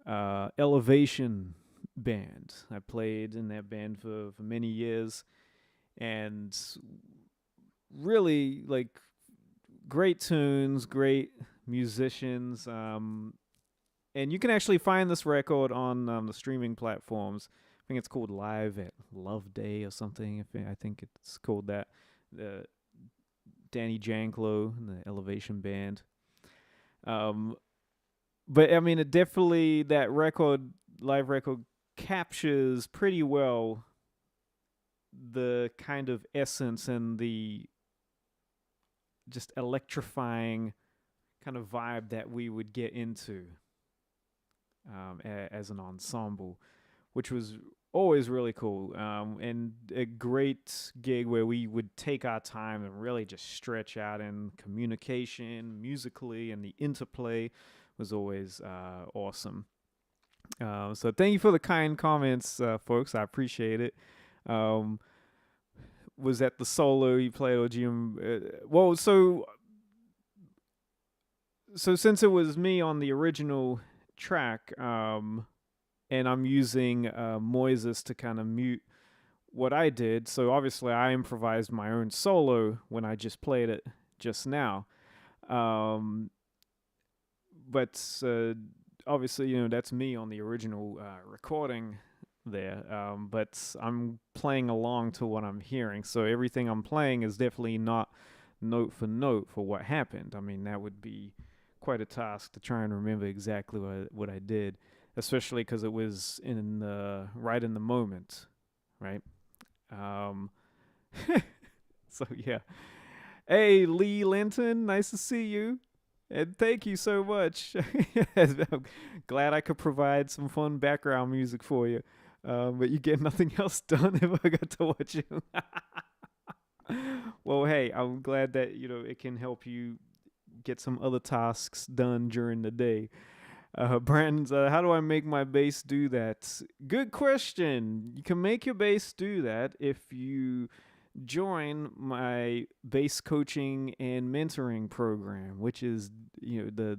Elevation Band. I played in that band for many years, and really like great tunes, great musicians, and you can actually find this record on the streaming platforms. I think it's called Live at Love Day or something. I think it's called that. Danny Janklow and the Elevation Band. But I mean, it definitely, that live record, captures pretty well the kind of essence and the just electrifying kind of vibe that we would get into as an ensemble, which was always really cool, and a great gig where we would take our time and really just stretch out in communication musically, and the interplay was always awesome. So thank you for the kind comments, folks. I appreciate it. Was that the solo you played, or Jim? Well, so since it was me on the original track, and I'm using Moises to kind of mute what I did, so obviously I improvised my own solo when I just played it just now. But obviously, that's me on the original recording there. But I'm playing along to what I'm hearing, so everything I'm playing is definitely not note for note for what happened. I mean, that would be quite a task to try and remember exactly what I did, especially because it was right in the moment, right? So yeah. Hey, Lee Linton, nice to see you. And thank you so much. I'm glad I could provide some fun background music for you. But you get nothing else done if I got to watch you. Well, hey, I'm glad that, it can help you get some other tasks done during the day. Brandon's, how do I make my bass do that? Good question. You can make your bass do that if you join my bass coaching and mentoring program, which is, the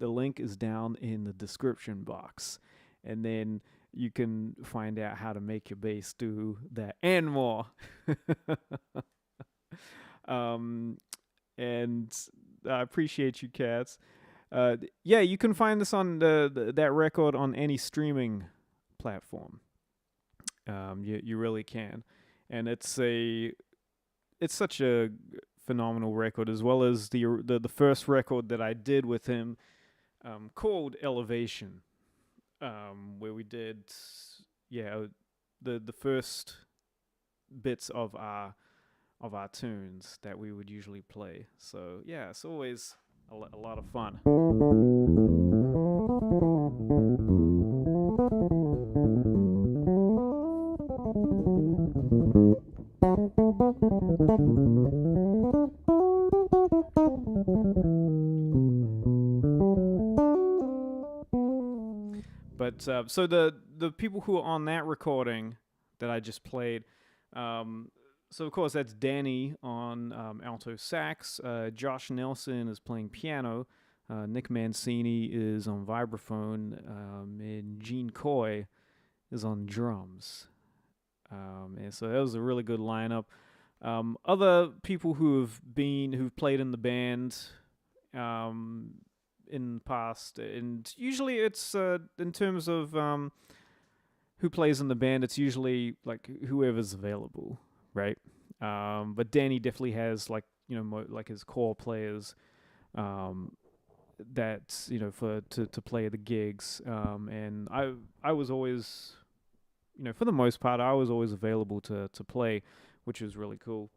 link is down in the description box. And then you can find out how to make your bass do that and more. And I appreciate you, cats. Yeah, you can find this on that record on any streaming platform. You really can, and it's such a phenomenal record, as well as the first record that I did with him, called Elevation, where we did the first bits of our tunes that we would usually play. So yeah, it's always a lot of fun. But so the people who are on that recording that I just played, so of course that's Danny on alto sax, Josh Nelson is playing piano, Nick Mancini is on vibraphone, and Gene Coy is on drums. And so that was a really good lineup. Other people who've played in the band in the past, and usually it's in terms of who plays in the band, it's usually like whoever's available, right? But Danny definitely has like like his core players that to play the gigs, and I was always, for the most part, I was always available to play, which was really cool.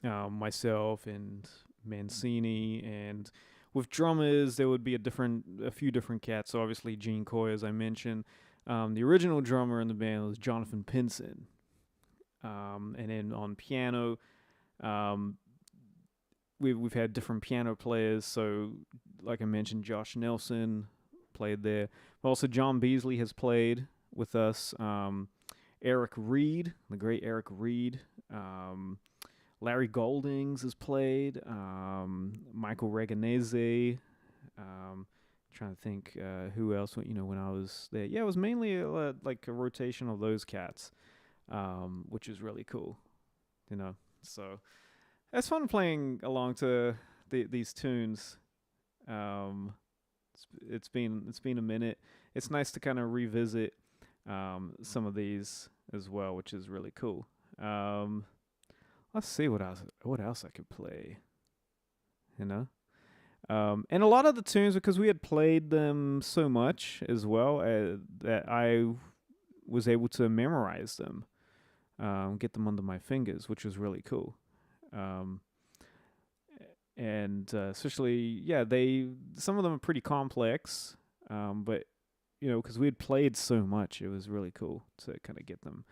Myself and Mancini, and with drummers there would be a few different cats. So obviously Gene Coy, as I mentioned. The original drummer in the band was Jonathan Pinson. And then on piano, we've had different piano players. So like I mentioned, Josh Nelson played there. But also John Beasley has played with us. Eric Reed, the great Eric Reed. Larry Goldings has played. Michael Reganese. Trying to think who else. When I was there, yeah, it was mainly like a rotation of those cats, which is really cool. So it's fun playing along to these tunes. It's been a minute. It's nice to kind of revisit some of these as well, which is really cool. Let's see what else I could play. And a lot of the tunes, because we had played them so much as well, that I was able to memorize them, get them under my fingers, which was really cool. And especially, some of them are pretty complex, but because we had played so much, it was really cool to kind of get them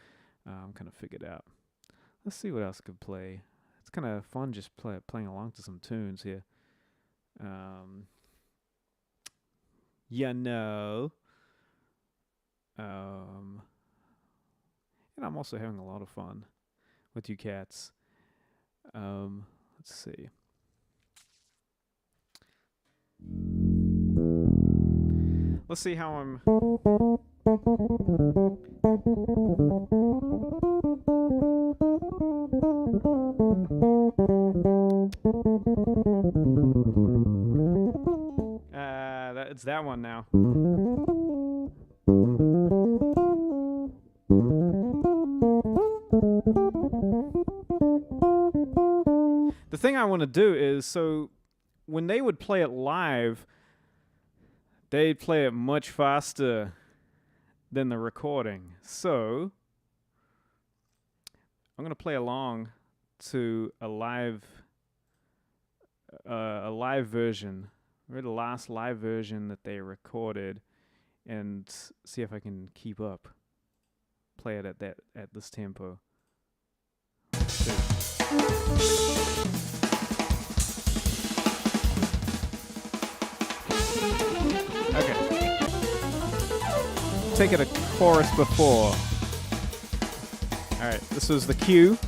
kind of figured out. Let's see what else I could play. It's kind of fun just playing along to some tunes here. And I'm also having a lot of fun with you cats. Let's see. Let's see how I'm. It's that one now. The thing I want to do is, so when they would play it live, they'd play it much faster than the recording. So I'm going to play along to a live version, or the last live version that they recorded, and see if I can keep up. Play it at this tempo. Okay. Take it a chorus before. Alright, this was the cue.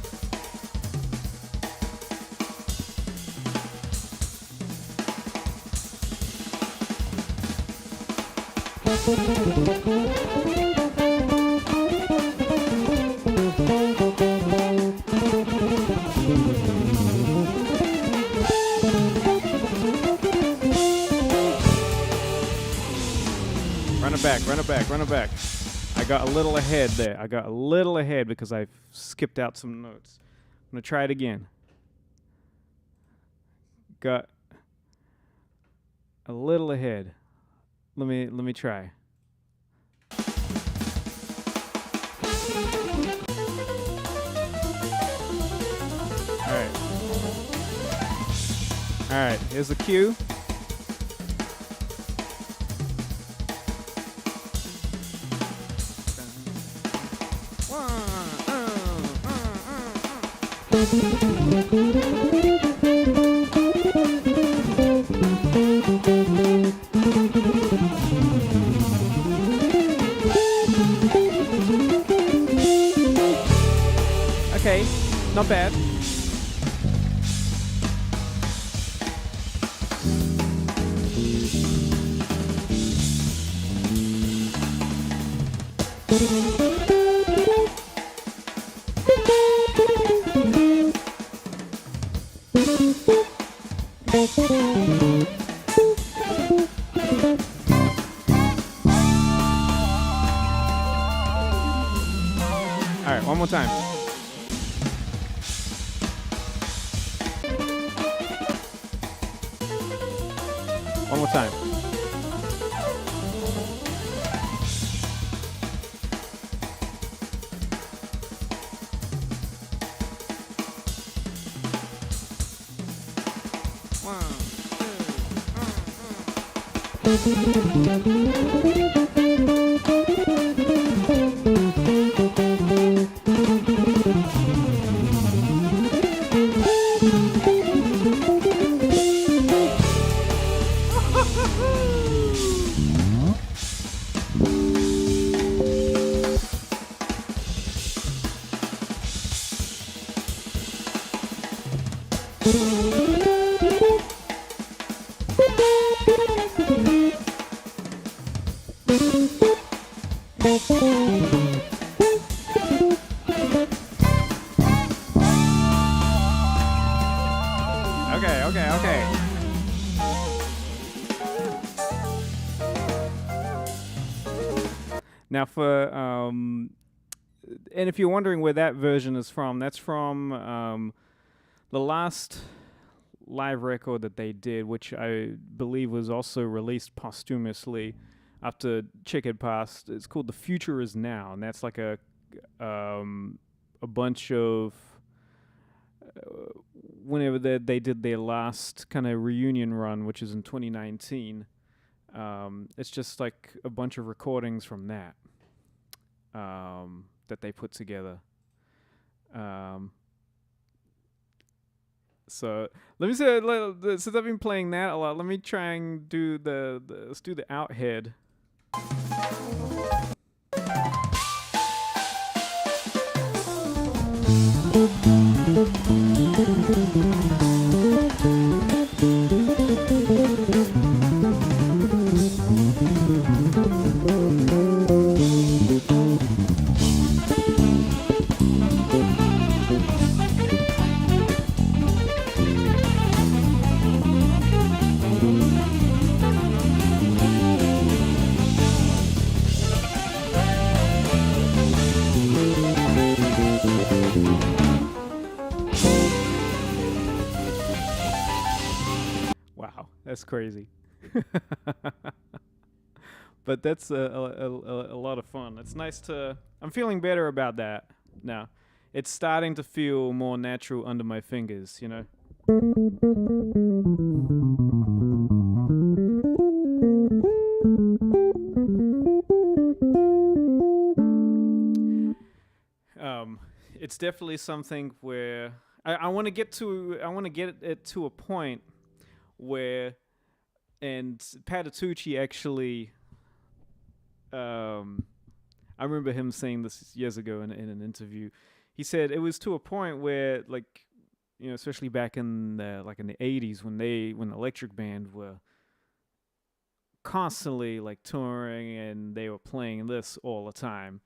Run it back. Run it back. I got a little ahead there. I got a little ahead because I skipped out some notes. I'm going to try it again. Got a little ahead. Let me try. All right, here's the cue. Okay, not bad. All right, one more time. One more time. Okay. Now for and if you're wondering where that version is from, that's from the last live record that they did, which I believe was also released posthumously after Chick had passed. It's called "The Future Is Now," and that's like a bunch of whenever they did their last kind of reunion run, which is in 2019. It's just like a bunch of recordings from that that they put together. So let me say, since I've been playing that a lot, let me try and do let's do the out head. Wow, that's crazy. But that's a lot of fun. It's nice I'm feeling better about that now. It's starting to feel more natural under my fingers, you know? It's definitely something where I want to get it to a point where, and Patitucci actually, I remember him saying this years ago in an interview. He said it was to a point where, like, you know, especially back in the 80s when the Electric Band were constantly like touring and they were playing this all the time,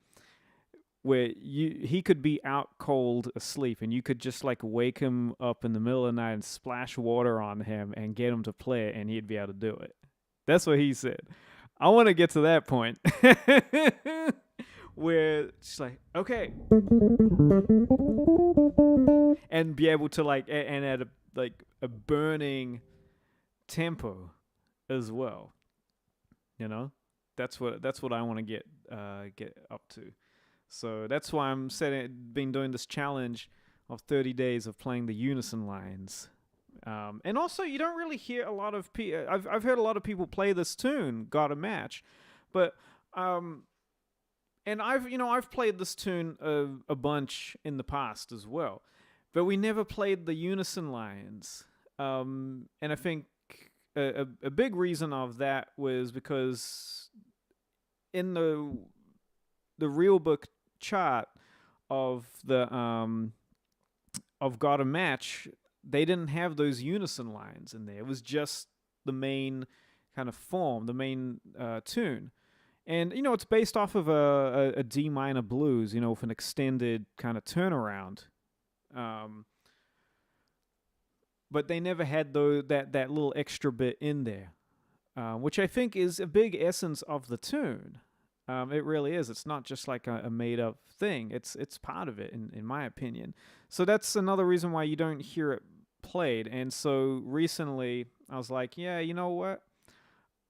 where he could be out cold asleep and you could just like wake him up in the middle of the night and splash water on him and get him to play it and he'd be able to do it. That's what he said. I want to get to that point where it's like, okay, and be able to like, and at a burning tempo as well. You know, that's what I want to get up to. So that's why been doing this challenge of 30 days of playing the unison lines. And also, you don't really hear a lot of people. I've heard a lot of people play this tune, "Got a Match," but and I've played this tune a bunch in the past as well, but we never played the unison lines. And I think a big reason of that was because in the real book chart of the of "Got a Match," they didn't have those unison lines in there. It was just the main kind of form, the main tune. And, it's based off of a D minor blues, with an extended kind of turnaround. But they never had that little extra bit in there, which I think is a big essence of the tune. It really is. It's not just like a made-up thing. It's part of it, in my opinion. So that's another reason why you don't hear it played. And so recently, I was like, yeah, you know what?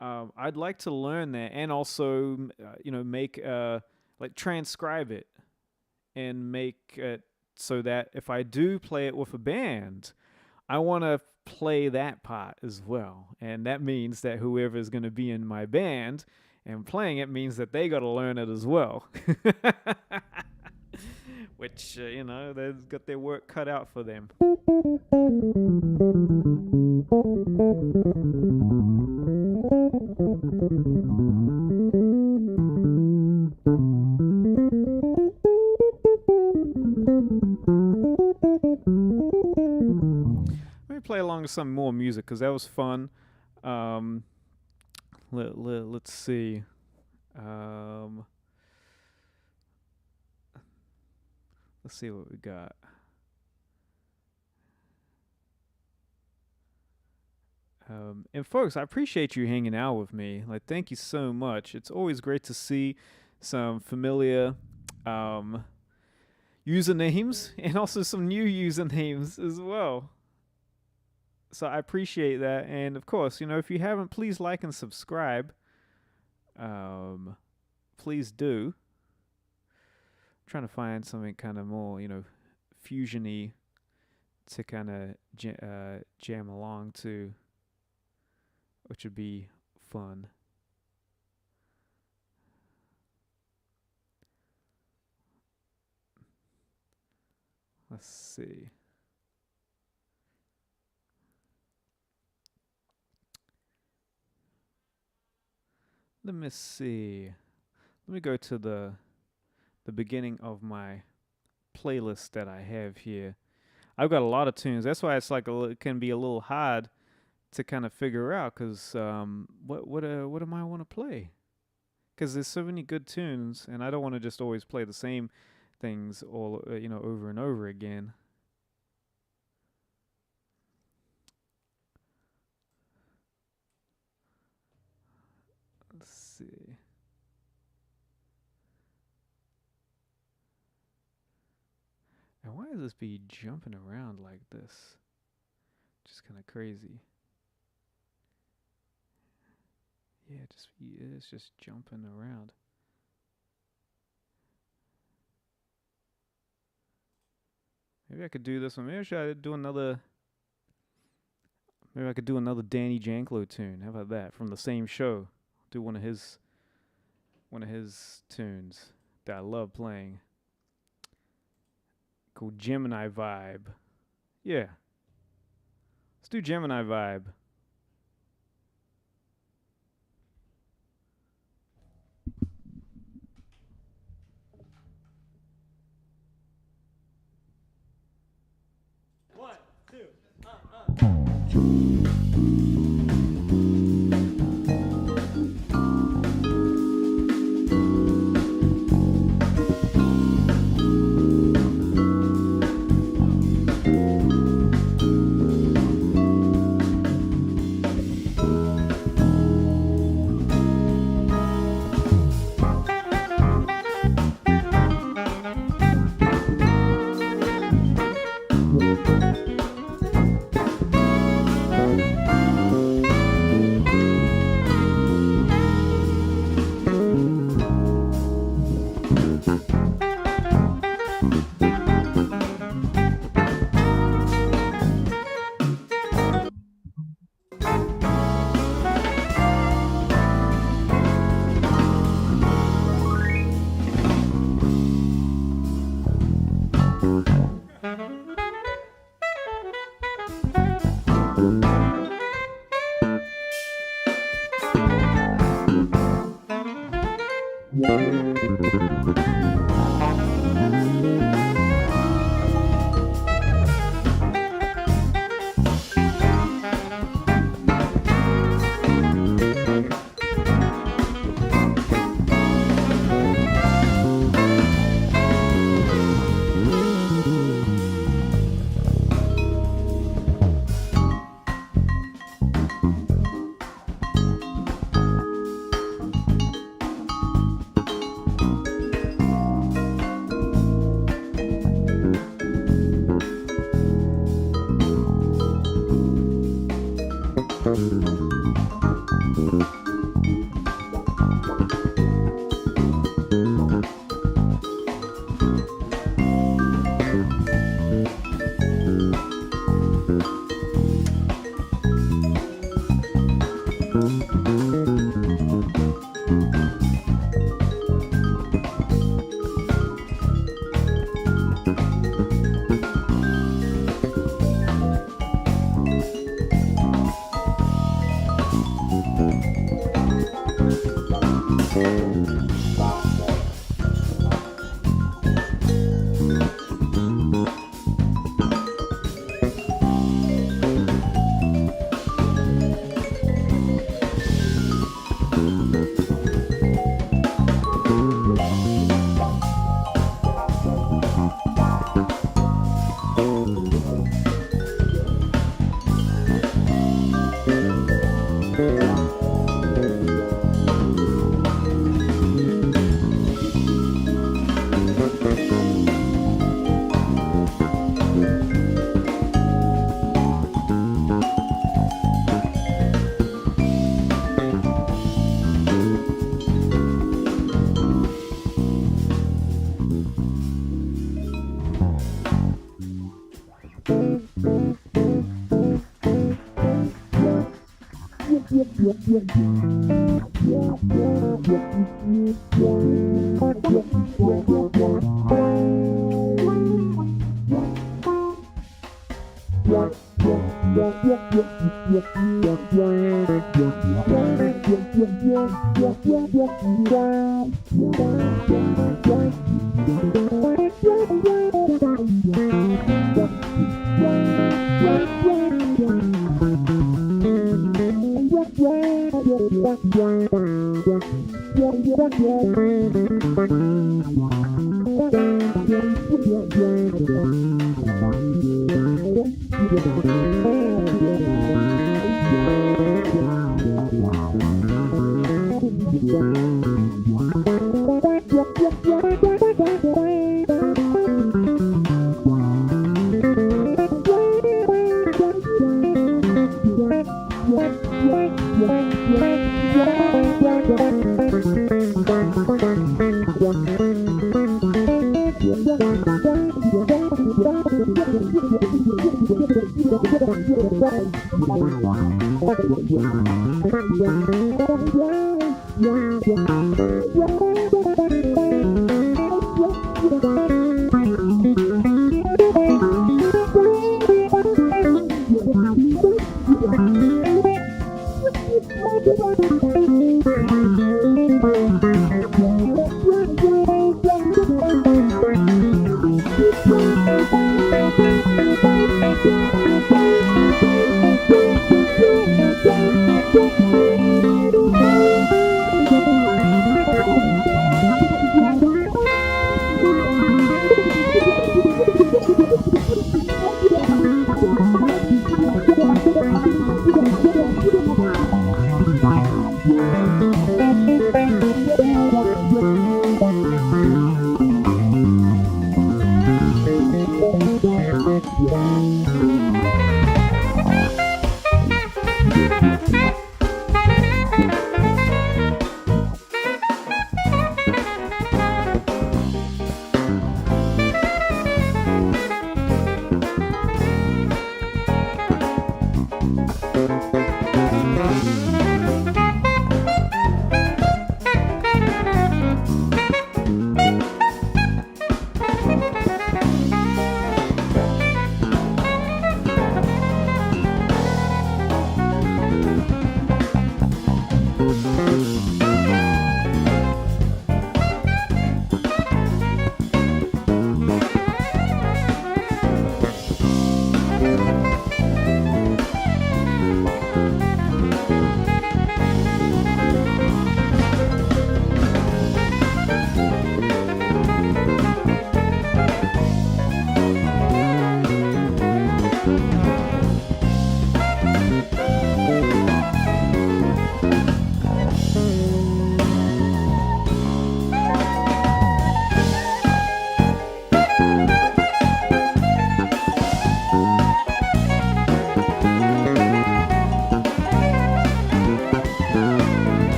I'd like to learn that, and also, make transcribe it and make it so that if I do play it with a band, I want to play that part as well. And that means that whoever is going to be in my band and playing it means that they got to learn it as well. Which, they've got their work cut out for them. Let me play along with some more music because that was fun. Let's see. Let's see what we got. And folks, I appreciate you hanging out with me. Thank you so much. It's always great to see some familiar usernames and also some new usernames as well. So I appreciate that. And of course, if you haven't, please like and subscribe. Please do. I'm trying to find something kind of more, fusion-y to kind of jam along to, which would be fun. Let's see. Let me see. Let me go to the beginning of my playlist that I have here. I've got a lot of tunes. That's why it's it can be a little hard to kind of figure out, because what am I want to play? Because there's so many good tunes, and I don't want to just always play the same things all over and over again. Let's see. And why does this be jumping around like this? Just kind of crazy. Yeah, it's just jumping around. Maybe I could do this one. Maybe I should do another. Maybe I could do another Danny Janklow tune. How about that? From the same show. Do one of his tunes that I love playing. Called Gemini Vibe. Yeah. Let's do Gemini Vibe. One, two,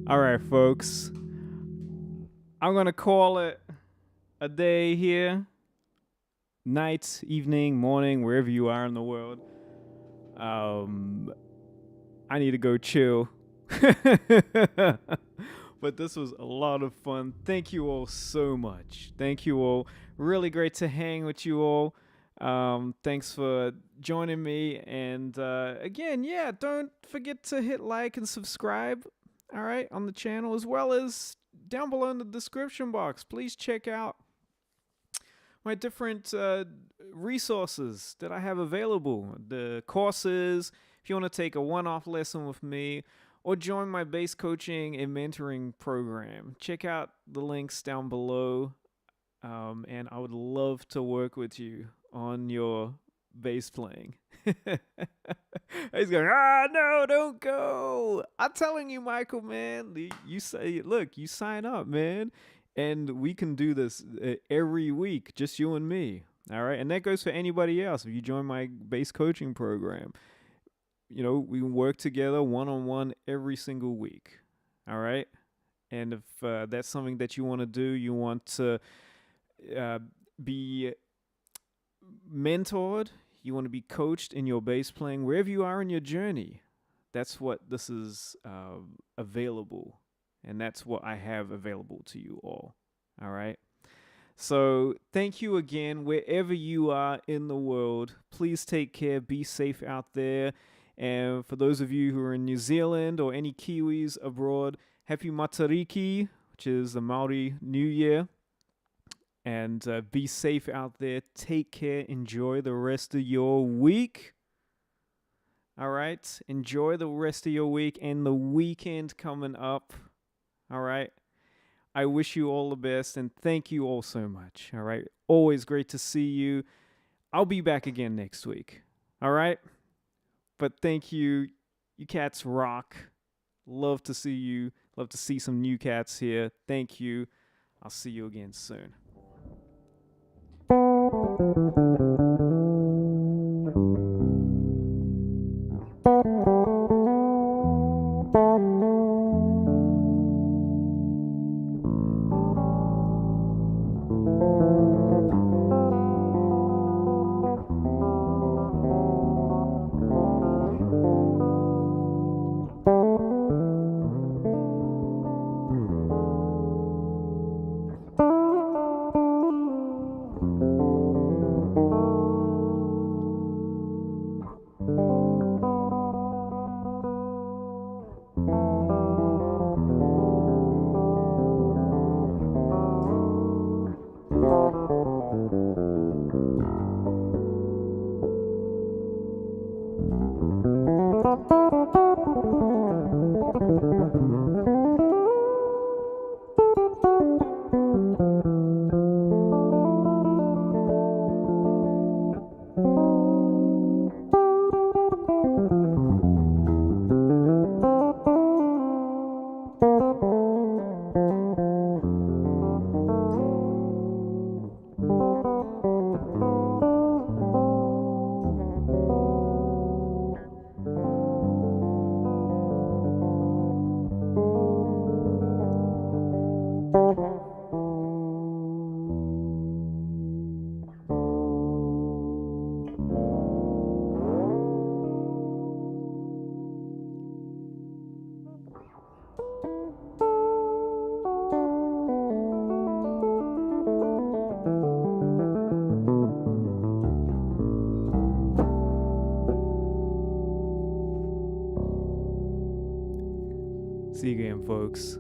All right, folks. I'm going to call it a day here. Night, evening, morning, wherever you are in the world. I need to go chill. But this was a lot of fun. Thank you all so much. Thank you all. Really great to hang with you all. Thanks for joining me. And again, yeah, don't forget to hit like and subscribe, all right, on the channel, as well as down below in the description box. Please check out my different resources that I have available. The courses, if you want to take a one-off lesson with me, or join my bass coaching and mentoring program. Check out the links down below, and I would love to work with you on your bass playing. He's going, no, don't go. I'm telling you, Michael, man. You say, look, you sign up, man, and we can do this every week, just you and me. All right, and that goes for anybody else. If you join my bass coaching program, we can work together one-on-one every single week. All right, and if that's something that you want to do, you want to be mentored, you want to be coached in your bass playing, wherever you are in your journey, that's what this is available, and that's what I have available to you all. All right. So thank you again, wherever you are in the world. Please take care. Be safe out there. And for those of you who are in New Zealand or any Kiwis abroad, happy Matariki, which is the Maori New Year. And be safe out there. Take care. Enjoy the rest of your week. All right. Enjoy the rest of your week and the weekend coming up. All right. I wish you all the best, and thank you all so much, all right? Always great to see you. I'll be back again next week, all right? But thank you. You cats rock. Love to see you. Love to see some new cats here. Thank you. I'll see you again soon. See you again, folks.